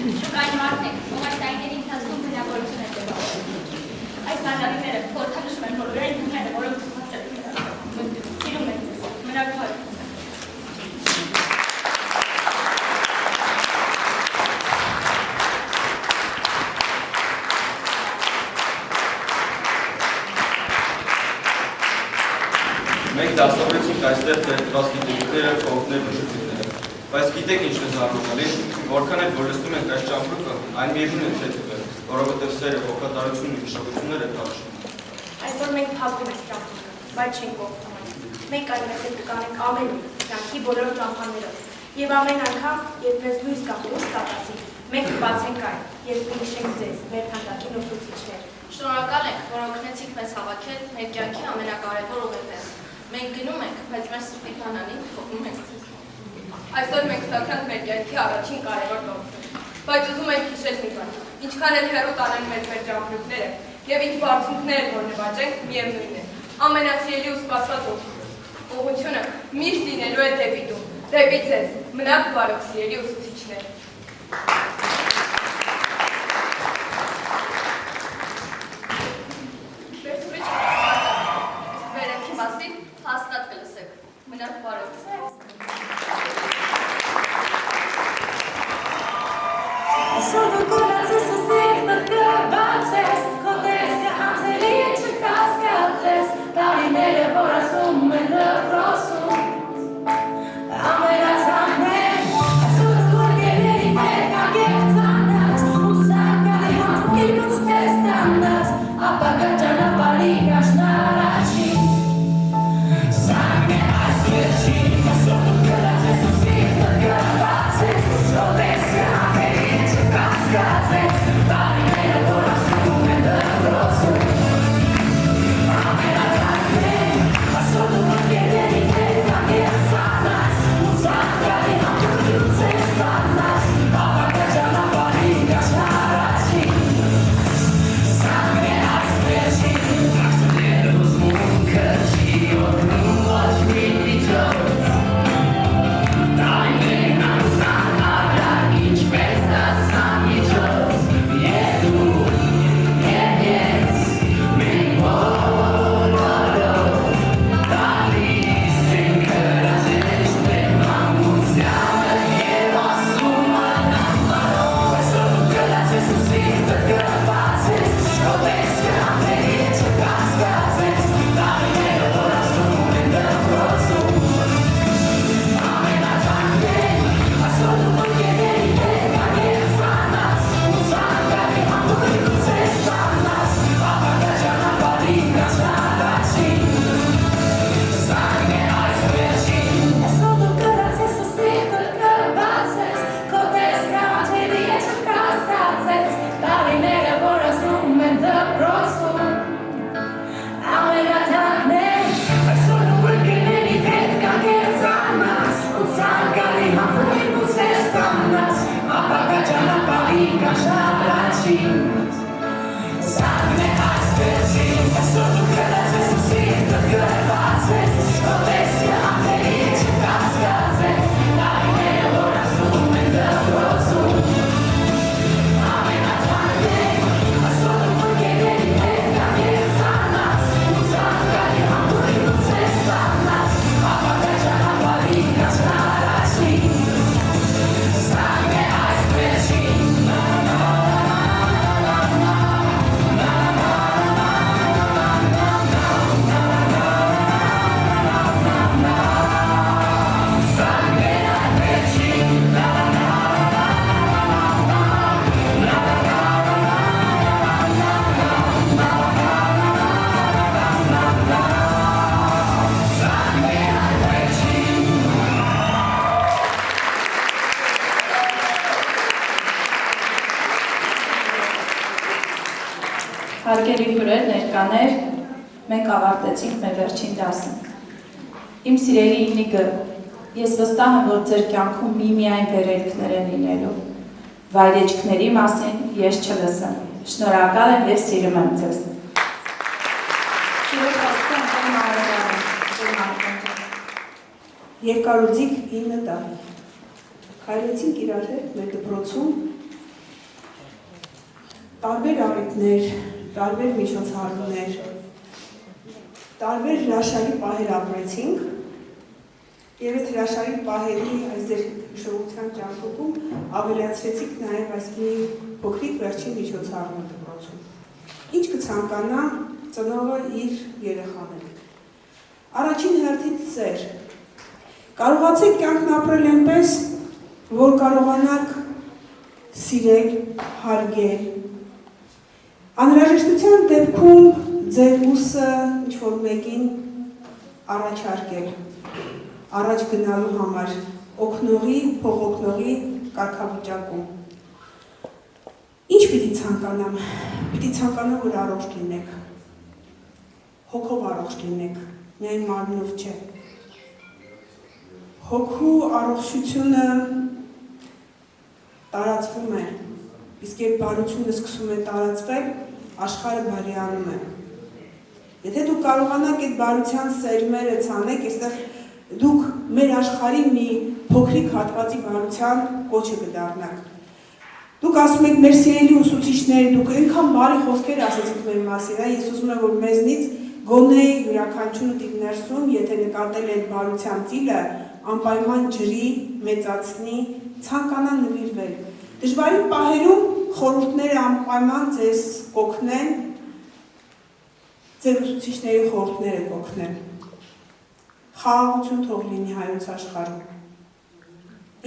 Դուք այն մարդն եք, ով այս տարիների ընթացքում բնավորություն է ձևավորել։ Այս բանալիները խորհրդանշում են բոլորին դուքները, որոնք ծնված են։ Սիրում ենք ձեզ, մնաք բարի։ Մենք դասավորեցինք այստեղ վերտրված գիտելիքները, կողքները, բժշկները, բայց գիտեք ինչ է զարմանալի, որքան էլ որ լսում ենք այս ճամփորդը, այն միևնույն է չէ թվեր, որովհետև սերը, հոգատարությունն ու մշակությունները տաշում։ Այսօր մենք փակում ենք ճամփորդը, բայց չենք կողմանում։ Մենք այն մեզ հետ կանենք ամեն ինչ, կյանքի բոլոր ճամփաներով։ Եվ ամեն անգամ, երբ մեզ լույս կամ ուժ կապասի, մենք կբացենք այն, երբ կհիշենք ձեզ, մեր քանդակին ուսուցիչներ։ Շնորհակալ ենք, որ օգնեցիք մեզ հավաքել մեր կյանքի ամենակարևոր ուղիները։ Մենք գնում ենք, բայց մեր սրտի բանալին թողնում ենք ձեզ։ Այսօր մենք ստացանք մեր կյանքի առաջին կարևոր տոմսը, բայց ուզում ենք հիշել մի բան, ինչքան էլ հեռու տանեն մեզ մեր ճամփորդները, եւ ինչ բարձունքներ որ նվաճենք, միևնույն է։ Ամենասիրելի ու սպասված ուղղությունը միշտ լինելու է դեպի դու, դեպի ձեզ, մնաք բարով սիրելի ուսուցիչներ։ Վերելքի մասին հաստատ կլսեք, մնաք բարով։ Հարգելի հյուրեր, ներկաներ, մենք ավարտեցինք մեր վերջին դասը։ Իմ սիրելի ինիկը, ես վստահ եմ, որ ձեր կյանքում միմիայն վերելքներ են լինելու։ Վայրեջքների մասին ես չլսեմ։ Շնորհակալ եմ եւ սիրում եմ ձեզ։ Երկարուձիկ 9 տարի։ Քայլեցինք իրար հետ մեր դպրոցում տարբեր առիթներ, տարբեր միջոցառումներ, տարբեր հրաշալի պահեր ապրեցինք եւ այդ հրաշալի պահերի այս ձեր հիշողության ճամփորդում ավելացրեցիք նաեւ այս մի փոքրիկ վերջին միջոցառումը դպրոցում։ Ինչ կցանկանա ծնողը իր երեխաներին։ Առաջին հերթին սեր։ Կարողացեք կյանքն ապրել այնպես, որ կարողանաք սիրել, հարգել։ Անհրաժեշտության դեպքում ձեր ուսը ինչ-որ մեկին առաջարկել, առաջ գնալու համար, օգնողի, փոխօգնողի կարգավիճակում։ Ինչ պիտի ցանկանամ։ Պիտի ցանկանամ, որ առողջ լինեք, հոգով առողջ լինեք, միայն մարմնով չէ։ Հոգու առողջությունը տարածվում է, իսկ երբ բարությունը սկսում է տարածվել, աշխարհը բարիանում է։ Եթե դուք կարողանաք այդ բարության սերմերը ցանեք, այստեղ դուք մեր աշխարհի մի փոքրիկ հատվածի բարության կոչը կդառնաք։ Դուք ասում եք մեր սիրելի ուսուցիչները, դուք այնքան բարի խոսքեր ասեցիք մեր մասին, ես ուզում եմ, որ մեզնից գոնե յուրաքանչյուրը դիպ ներսում, եթե նկատել է բարության ծիլը, անպայման ջրի, մեծացնի, ցանկանա նվիրվել։ Դժվարին պահերում խորհուրդները անպայման ձեզ կօգնեն, ձեր ուսուցիչների խորհուրդները կօգնեն։ Խաղաղություն թող լինի հայոց աշխարհում։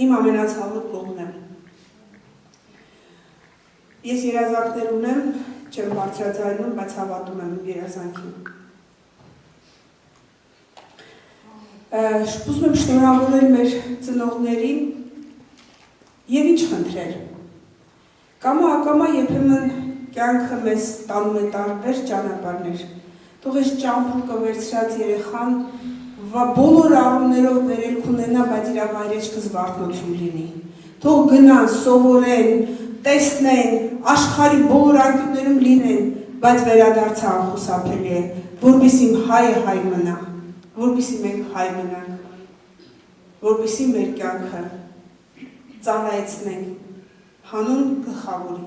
Իմ ամենացավոտ կողմն եմ։ Ես երազանքներ ունեմ, չեմ բարձրաձայնում, բայց հավատում եմ երազանքին։ Ուզում եմ շնորհավորել մեր ծնողներին եւ ինչ խնդրել։ Կամա ակամա երբեմն կյանքը մեզ տանում է տարբեր ճանապարհներ։ Թող այս ճամփորդը վերցրած երեխան բոլոր առումներով վերելք ունենա, բայց իր վայրեջքը զվարթնոցում լինի։ Թող գնան, սովորեն, տեսնեն, աշխարհի բոլոր անկյուններում լինեն, բայց վերադարձը անխուսափելի է, որպեսզի հայը հայ մնա, որպեսզի մենք հայ մնանք, որպեսզի մեր կյանքը ծառայեցնենք հանուն գլխավորի,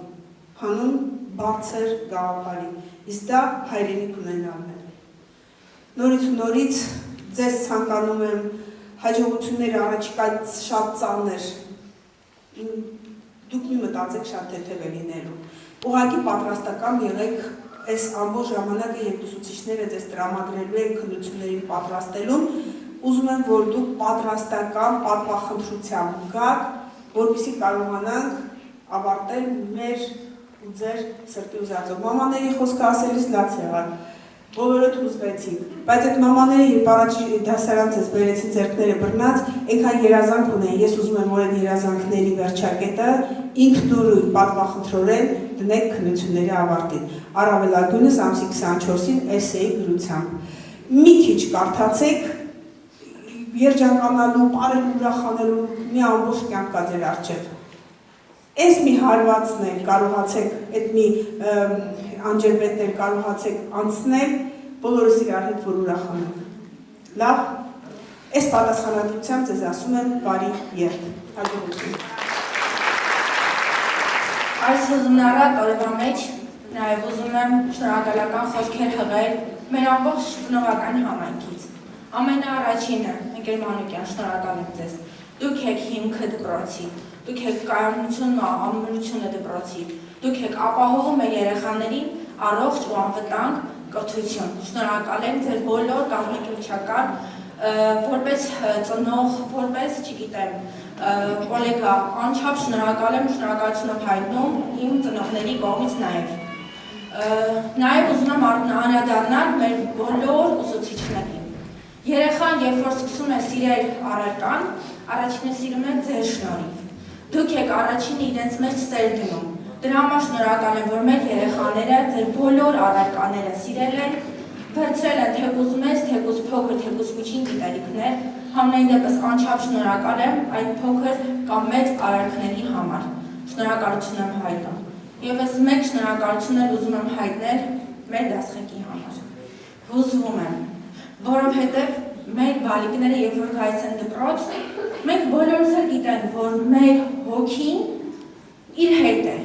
հանուն բարձր գաղափարի, իսկ դա հայրենիք ունենալն է։ Նորից ու նորից ձեզ ցանկանում եմ հաջողությունները առաջիկայից շատ ծանր, դուք մի մտածեք շատ թեթև է լինելու, ուղղակի պատրաստական եղեք այս ամբողջ ժամանակը, երբ ուսուցիչները ձեզ տրամադրելու են քննություններին պատրաստելուն, ուզում եմ, որ դուք պատրաստական պատվախնդրությամբ գաք, որպեսզի կարողանանք ավարտել մեր ու ձեր սրտի ուզածով։ Մամաների խոսքը ասելիս լաց եղավ, բոլորդ հուզվեցիք, բայց այդ մամաները երբ առաջի դասարան ձեզ բերեցին ձեռքները բռնած, այնքան երազանք ունեն, ես ուզում եմ, որ այդ երազանքների վերջակետը ինքնուրույն պատվախնդրորեն դնեք քննությունների ավարտին, առավելագույնս ամսի 24-ին էսեի գրությամբ։ Մի քիչ կարդացեք, երջանկանալու, պարել ուրախանալու մի ամբողջ կյանք կա ձեր առջև։ Այս մի հարվածն էլ կարողացեք, այդ մի անջրպետն էլ կարողացեք անցնել, բոլորս իրար հետ որ ուրախանանք։ Լավ, այս պատասխանատվությամբ ձեզ ասում եմ բարի երթ։ Հաջողություն։ Այս ուսումնառատ օրվա մեջ նաև ուզում եմ շնորհակալական խոսքեր հղել մեր ամբողջ ծնողական համայնքից։ Ամենաառաջինը, ընկեր Մանուկյան, շնորհակալ եմ ձեզ։ Դուք եք հիմքը դպրոցի, դուք եք կայունությունն ու ամրությունը դպրոցի, դուք եք ապահովում եք երեխաներին առողջ ու անվտանգ կրթություն։ Շնորհակալ եմ ձեր բոլոր կազմակերպչական, որպես ծնող, որպես, չգիտեմ, կոլեգա, անչափ շնորհակալ եմ, շնորհակալություն եմ հայտնում իմ ծնողների կողմից նաև։ Նաև ուզում եմ անդրադառնալ մեր բոլոր ուսուցիչներին։ Երեխան, երբ որ սկսում է սիրել առարկան, առաջինը սիրում է ձեր շնորհիվ։ Դուք եք առաջինը իրենց մեջ սեր դնում, Դրա համար շնորհակալ եմ, որ մեր երեխաները ձեր բոլոր առարկաները սիրել են, վերցրել են թեկուզ մեծ, թեկուզ փոքր, թեկուզ միջին գիտելիքներ, համենայն դեպս անչափ շնորհակալ եմ այդ փոքր կամ մեծ արարքների համար։ Շնորհակալություն եմ հայտնում։ Եվս մեկ շնորհակալություն էլ ուզում եմ հայտնել մեր դասղեկի համար։ Հուզվում եմ, որովհետև մեր բալիկները երբ որ գալիս են դպրոց, մենք բոլորս էլ գիտենք, որ մեր հոգին իր հետ է։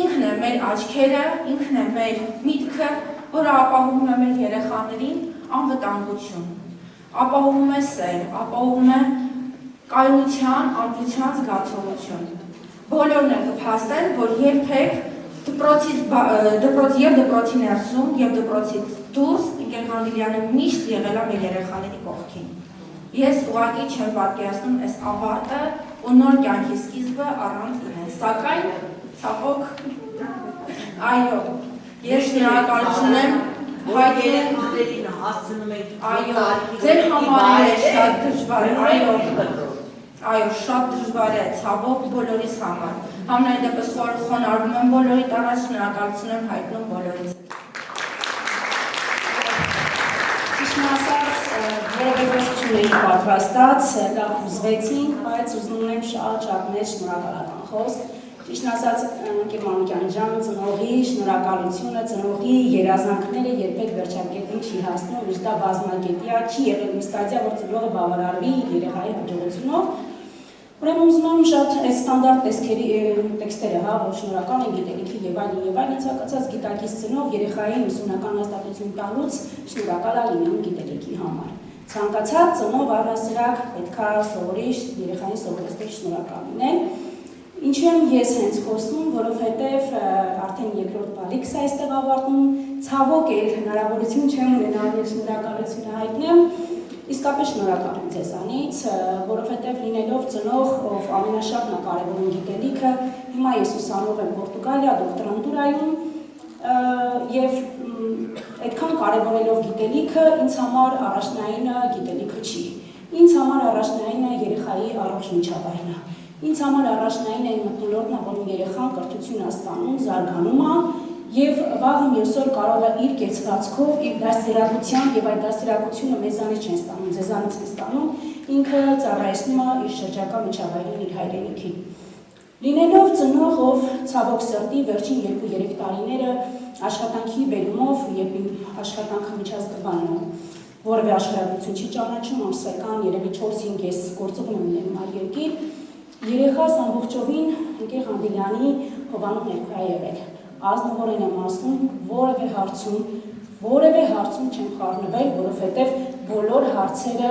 Ինքն է մեր աչքերը, ինքն է մեր միտքը, որը ապահովում է մեր երեխաներին անվտանգություն, ապահովում է սեր, ապահովում է կայունության, ամրության զգացողություն։ Բոլորն է կփաստեն, որ երբեք դպրոցի ներսում և դպրոցից դուրս ընկեր Ղանդիլյանը միշտ եղել է մեր երեխաների կողքին։ Ես ուղղակի չեմ պատկերացնում այս ավարտը ու նոր կյանքի սկիզբը առանց իրեն, սակայն ցավոք, այո, ես շնորհակալություն եմ հայտնում, այո, ձեր համար է շատ դժվար, այո, շատ դժվար է, ցավոք բոլորիս համար, համենայն դեպս խոնարհվում եմ բոլորիդ առաջ, շնորհակալություն եմ հայտնում բոլորից։ Ճիշտն ասած, որովհետև չունեի պատրաստած, լավ հուզվեցինք, բայց ուզում եմ շատ մեծ շնորհակալական խոսք։ Ճիշտն ասած, ընկեր Մանուկյան ջան, ծնողի շնորհակալությունը, ծնողի երազանքները երբեք վերջակետին չի հասնում, միշտ դա բազմակետյա, չի եղել մի ստադիա, որ ծնողը բավարարվի երեխայի հաջողությունով։ Ուրեմն ուզում եմ շատ այս ստանդարտ տեքստերը, որ շնորհակալ են գիտելիքի եւ այլն, ցանկացած գիտակից ծնող երեխային ուսումնական հաստատություն տալուց շնորհակալ լինում գիտելիքի համար։ Ցանկացած ծնող առհասարակ պետքա սովորի երեխային սովորեցնել շնորհակալ լինել։ Ինչու եմ ես հենց խոսում, որովհետև արդեն երկրորդ բալիկս այստեղ ավարտում, ցավոք էլ հնարավորություն չեմ ունենալ շնորհակալություն հայտնեմ, իսկապես շնորհակալ եմ ձեզանից, որովհետև լինելով ծնող, ով ամենաշատն է կարևորում գիտելիքը, հիմա ես ուսանող եմ Պորտուգալիա դոկտորանտուրայում եւ այդքան կարևորելով գիտելիքը ինձ համար առաջնայինը գիտելիքը չի։ Ինձ համար առաջնայինը երեխայի առողջ միջավայրն է։ Ինձ համար առաջնային է մթնոլորտն է, որում երեխան կրթություն է ստանում, զարգանում է եւ վաղը մյուս օր կարող է իր կեցվածքով, իր դաստիարակությամբ եւ այդ դաստիարակությունը մեզանից չեն ստանում, ձեզանից են ստանում, ինքը ծառայեցնում է իր շրջակա միջավայրին, իր հայրենիքին։ Լինելով ծնող, ով ցավոք սրտի վերջին 2-3 տարիները աշխատանքի բերումով եւ աշխատանքը միջազգական է, որևէ աշխարհագրություն չի ճանաչում, ամսական երևի 4-5 ես գործողում եմ ունենում այլ երկիր, երեխաս ամբողջովին ընկեր Ղանդիլյանի հովանու ներկա եղել։ Ազնվորեն եմ ասում, որևէ հարցում չեմ խառնվել, որովհետև բոլոր հարցերը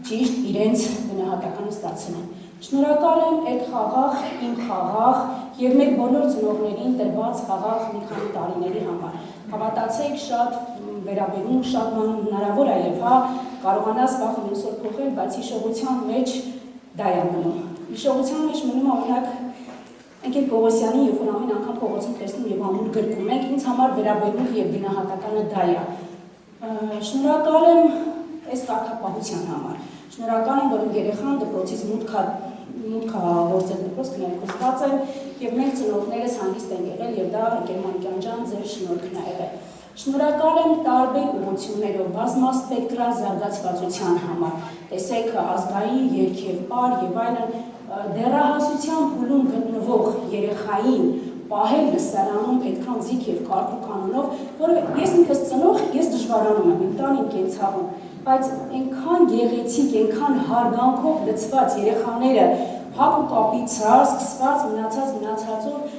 ճիշտ իրենց գնահատականը ստացել են։ Շնորհակալ եմ այդ խաղաղ, իմ խաղաղ եւ մեր բոլոր ծնողներին տրված խաղաղ մի քանի տարիների համար։ Հավատացեք, շատ վերաբերում, շատ բան հնարավոր է եւ կարողանաս վաղը մյուս օր փոխել, բայց հիշողության մեջ դա է մնում։ Հիշողության մեջ մնում օրինակ ընկեր Պողոսյանի, երբ որ ամեն անգամ փողոցում տեսնում եւ ամուր գրկում եք, ինձ համար վերաբերմունք եւ գնահատականը դա է։ Շնորհակալ եմ այս կարգապահության համար։ Շնորհակալ եմ, որ երեխան դպրոցից մուտք գործել դպրոց ներկայացված է եւ մենք ծնողներս հանգիստ են եղել եւ դա ընկեր Մանուկյան ջան ձեր շնորհքն է եղել։ Շնորհակալ եմ տարբեր ուղղություններով բազմասպեկտրալ զարգացվածության համար։ Տեսեք ազգային, երկրպար եւ այլն դեռահասության փուլում գտնվող երեխային պահել լսարանում այդքան զիք եւ կարգու կանոնով, որը ես ինքս ծնող, ես դժվարանում եմ, իմ տան իմ կենցաղում, բայց այնքան գեղեցիկ, այնքան հարգանքով լցված երեխաները հապ ու կապիցած, սկսված մնացածով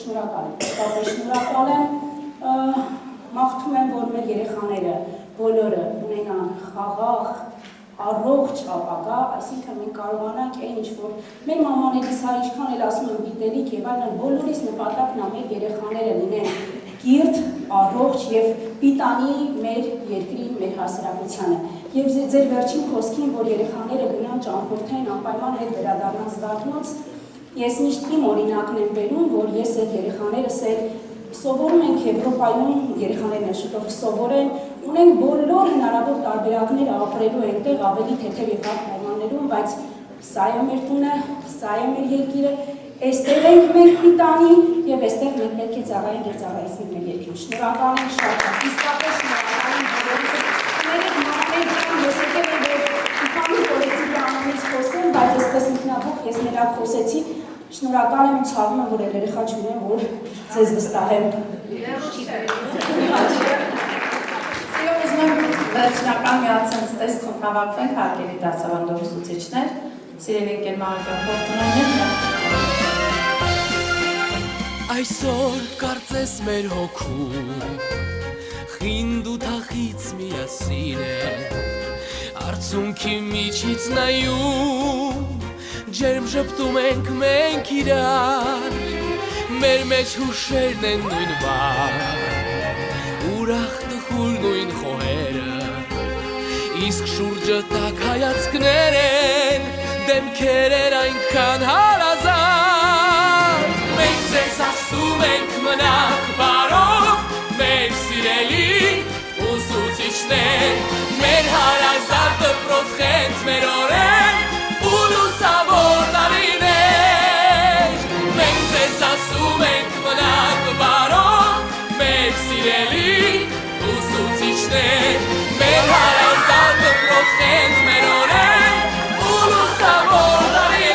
շնորհակալ եմ, իսկապես շնորհակալ եմ, մաղթում եմ, որ մեր երեխաները բոլորը ունենան խաղաղ, առողջ ապագա, այսինքն մենք կարողանանք այն ինչ-որ մեր մամաներիս ինչքան էլ ասում եմ գիտելիք եւ այլն, բոլորիս նպատակն է մեր երեխաները լինեն կիրթ, առողջ եւ պիտանի մեր երկրի, մեր հասարակությանը։ Եվ ձեր վերջին խոսքին, որ երեխաները գնան ճամփորդեն, անպայման հետ վերադառնան զվարթնոց, ես միշտ իմ օրինակն եմ բերում, որ ես այդ երեխաներս սովորում ենք Եվրոպայում, երեխաներն շուտով կսովորեն, ունենք բոլոր հնարավոր տարբերակները ապրելու այնտեղ ավելի թեթև եւ հատ պայմաններում, բայց սա է մեր տունը, սա է մեր երկիրը, Այստեղ ենք մենք մի տանի եւ այստեղ մենք պետք է ծառայենք եւ ծառայեցնենք մեր երկրին։ Շնորհակալ եմ շատ, իսկապես շնորհակալ եմ բոլորիդ։ Մեր մամեջան ես եկել եմ որ իքանի պոլիտիկի անունից խոսեմ, բայց այսպես ինքնաբուխ ես ներակ խոսեցի։ Շնորհակալ եմ, ցավում եմ, որ երեխա չունեմ, որ ձեզ վստահեմ։ Սիրով ուզում եմ վերջնական միացած տեսքով հավաքվենք հարգելի դասավանդող ուսուցիչներ, սիրելի ընկերներ փոխտնօրեններ։ Այսօր կարծես մեր հոգում խինդ ու թախից միասին է, արցունքի միջից նայում ջերմ ժպտում ենք մենք իրար, մեր մեջ հուշերն են նույն բար, ուրախ տխուր նույն խոհերը, իսկ շուրջը տակ հայացքներ են, դեմքեր են այնքան հարազատ, մենք ձեզ ասում ենք մնաք բարով, մեր սիրելի ուսուցիչներ, մեր հարազատ դպրոց խենթ մեր օրեր, ու լուսավոր տարիներ, մենք ձեզ ասում ենք մնաք բարով, մեր սիրելի ուսուցիչներ, մեր հարազատ դպրոց խենթ մեր օրեր, ու լուսավոր տարիներ։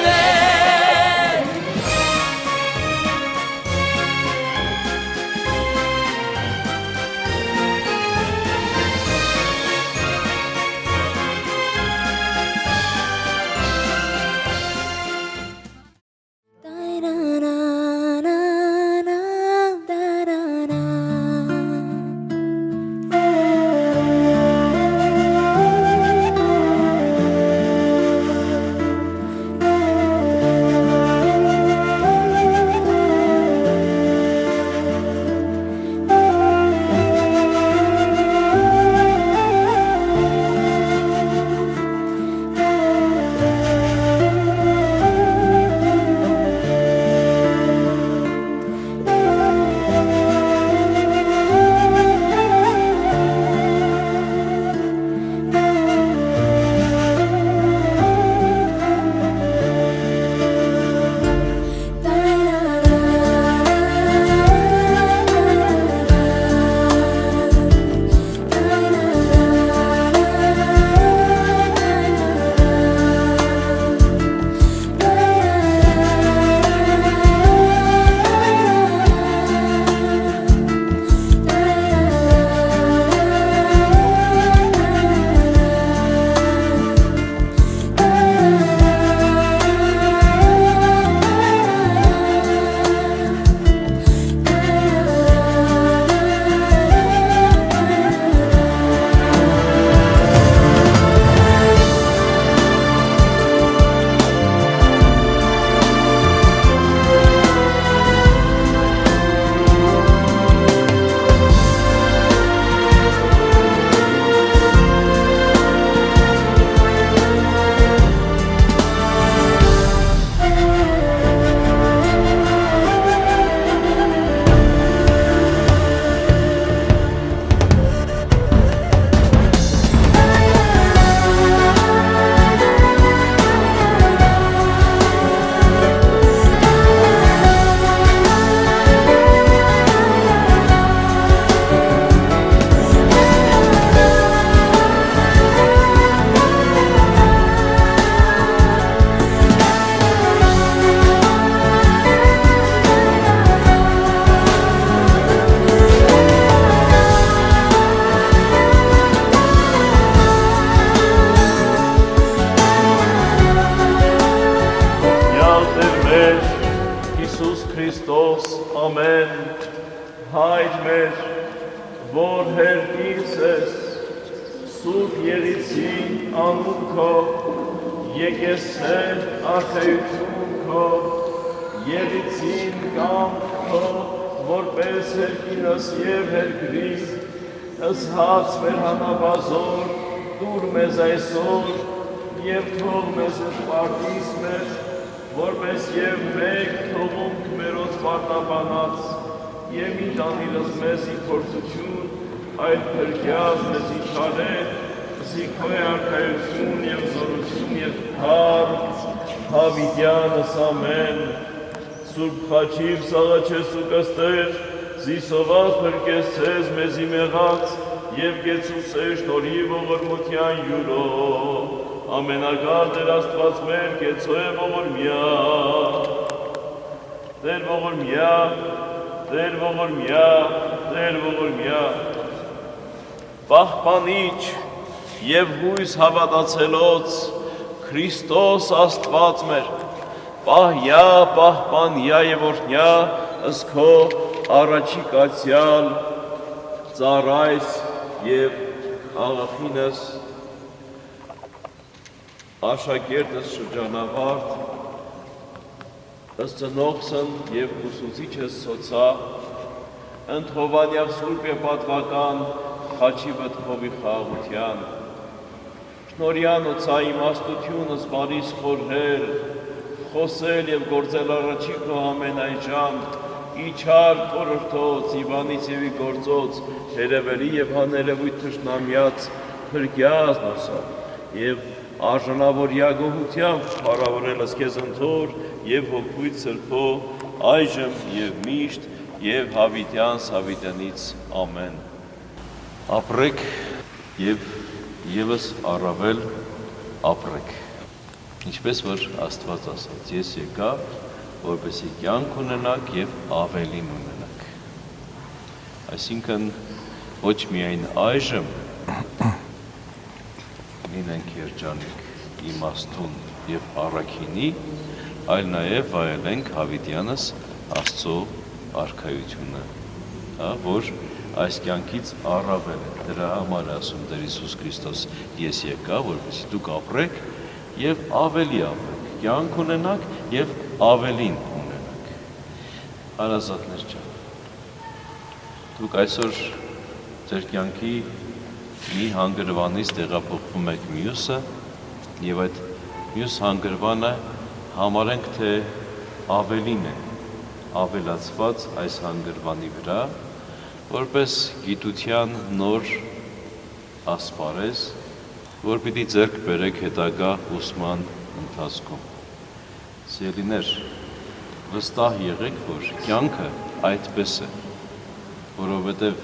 Քրիստոս, ամեն, Հայր մեր, որ հերկից ես, Սուրբ Եղիցին անուն քո, եկեսներ արտեություն քո, Եղիցին կամք քո, որպես հերկինս և հերկրիս, ըսհաց մեր հանավազոր, դուր մեզ այսօր, և թող մեզ ուշպարտիս մեզ, որպես և մեկ թողունք մերոց պարտաբանած, և ինչ անիրս մեզ ի փորձություն, այդ փրկյաց մեզ ի չարետ, զիքո է արքայություն և զորություն և հարկ, հավիտյանս ամեն, Սուրբ խաչիր սաղաչես ու կստեր, զիսովալ փրկեցես մեզի մեղած եւ գեցուսեր շնորհի ողորմության յուրով, ամենակալ Տեր Աստված մեր գեցո է ողորմյա, Տեր ողորմյա, Տեր ողորմյա, Տեր ողորմյա, պահպանիչ եւ հույս հավատացելոց Քրիստոս Աստված մեր, պահյա, պահպանյա եւ օրհնյա, ըսքո առաջի կացյալ ծառայս եւ աղախինս աշակերտս շրջանավարտ ըստնողսն եւ ուսուցիչս սոցա ընթովանյավ սուրբ եւ պատվական խաչի վտխովի խաղաղության շնորհյան ոցա իմաստությունս բարիս խորհել խոսել եւ գործել առաջի քո ամենայն ժամ իչար խորհրդոց Իվանից եւի գործոց երևելի եւ հաներևույթ թշնամյաց փրկյաց նոսա եւ արժանավորյա գոհությամբ փառավորելս քեզ ընթոր եւ հոգույց սրբո այժմ եւ միշտ եւ հավիտյան Սավիտյանից ամեն ապրեք եւ եւս առավել ապրեք ինչպես որ Աստված ասաց ես եկա որպեսզի կյանք ունենաք եւ ավելին ունենաք այսինքն ոչ միայն այժմ լինենք երջանիկ իմաստուն եւ առաքինի այլ նաեւ վայելենք հավիտյանս Աստծո արքայությունը որ այս կյանքից առավել է դրա համար ասում Տեր Հիսուս Քրիստոս ես եկա որպեսզի դուք ապրեք եւ ավելի ապրեք կյանք ունենաք եւ ավելին ունենաք հարազատներ ջան դուք այսօր ձեր կյանքի մի հանգրվանից տեղափոխվում եք մյուսը եւ այդ մյուս հանգրվանը համարենք թե ավելին է ավելացված այս հանգրվանի վրա որպես գիտության նոր ասպարեզ որ պիտի ձեռք բերեք հետագա ուսման ընթացքում սիրելիներ վստահ եղեք որ կյանքը այդպես է որովհետև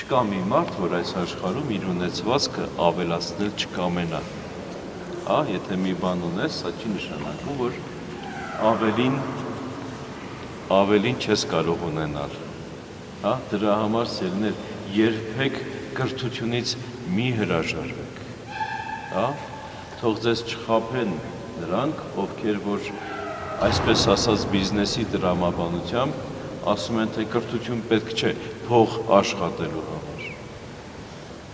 չկա մի մարդ որ այս աշխարհում իր ունեցվածքը ավելացնել չկամենա եթե մի բան ունես սա չի նշանակում որ ավելին չես կարող ունենալ դրա համար սիրելիներ երբեք կրթությունից մի հրաժարվեք թող ձեզ չխաբեն նրանք ովքեր որ այսպես ասած բիզնեսի տրամաբանությամբ ասում են թե կրթություն պետք չէ փող աշխատելու համար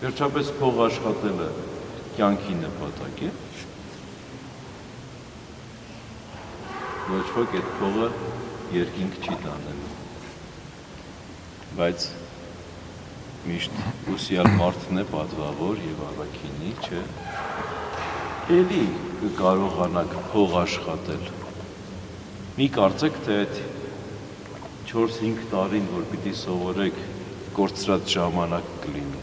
վերջապես փող աշխատելը կյանքի նպատակ է ոչ ոք այդ փողը երկինք չի տանելու բայց միշտ ուսյալ մարդն է պատվավոր եւ առաքինի չէ էլի կկարողանաք փող աշխատել մի կարծեք թե այդ 4-5 տարին որ պիտի սովորեք կորցրած ժամանակ կլինի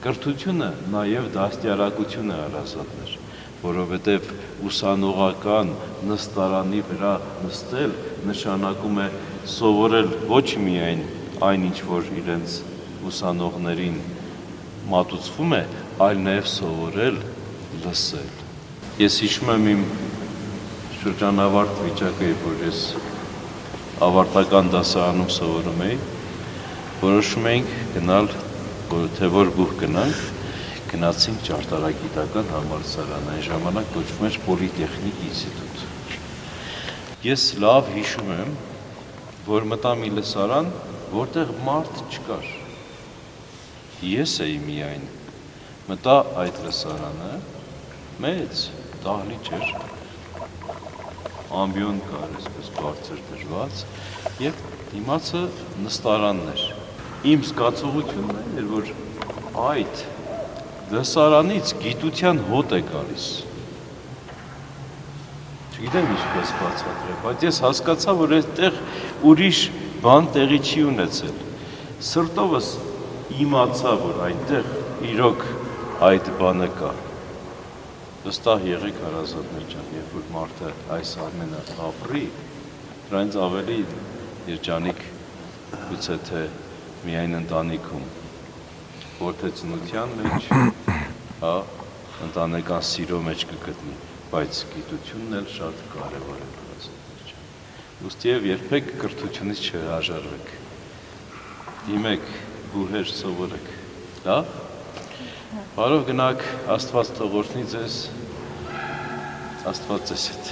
կրթությունը նաեւ դաստիարակություն է հարազատներ որովհետև ուսանողական նստարանի վրա նստել նշանակում է սովորել ոչ միայն այն ինչ որ իրենց ուսանողներին մատուցվում է այլ նաև սովորել լսել ես հիշում եմ իմ շրջանավարտ վիճակը որ ես ավարտական դասարանում սովորում էի որոշում էինք գնալ թե որ բուհ գնանք գնացինք ճարտարագիտական համալսարան այն ժամանակ կոչվում էր Պոլիտեխնիկ ինստիտուտ ես լավ հիշում եմ որ մտա մի լսարան որտեղ մարդ չկար ես էի միայն մտա այդ լսարանը մեծ դահլիճ էր ամբիոն կար այսպես բարձր դրված եւ դիմացը նստարանն էր իմ զգացողությունն էր որ այդ լսարանից գիտության հոտ է գալիս չգիտեմ ինչպես բացատրեմ բայց ես հասկացա որ այդտեղ ուրիշ բան տեղի չի ունեցել սրտովս իմացա որ այնտեղ իրոք այդ բանը կա վստահ եղեք հարազատներ ջան երբ որ մարդը այս ամենը ապրի դրանից ավելի երջանիկ գուցե թե միայն ընտանիքում, որ թե ծնության մեջ, հա, ընտանեկան սիրո մեջ կգտնի, բայց գիտությունն էլ շատ կարևոր է բնածոց։ Ուստի եւ երբեք կրթությունից չհրաժարվեք։ Դիմեք, բուհեր սովորեք, լավ։ Բարով գնաք, Աստված թող օրհնի ձեզ, Աստված ձեզ հետ։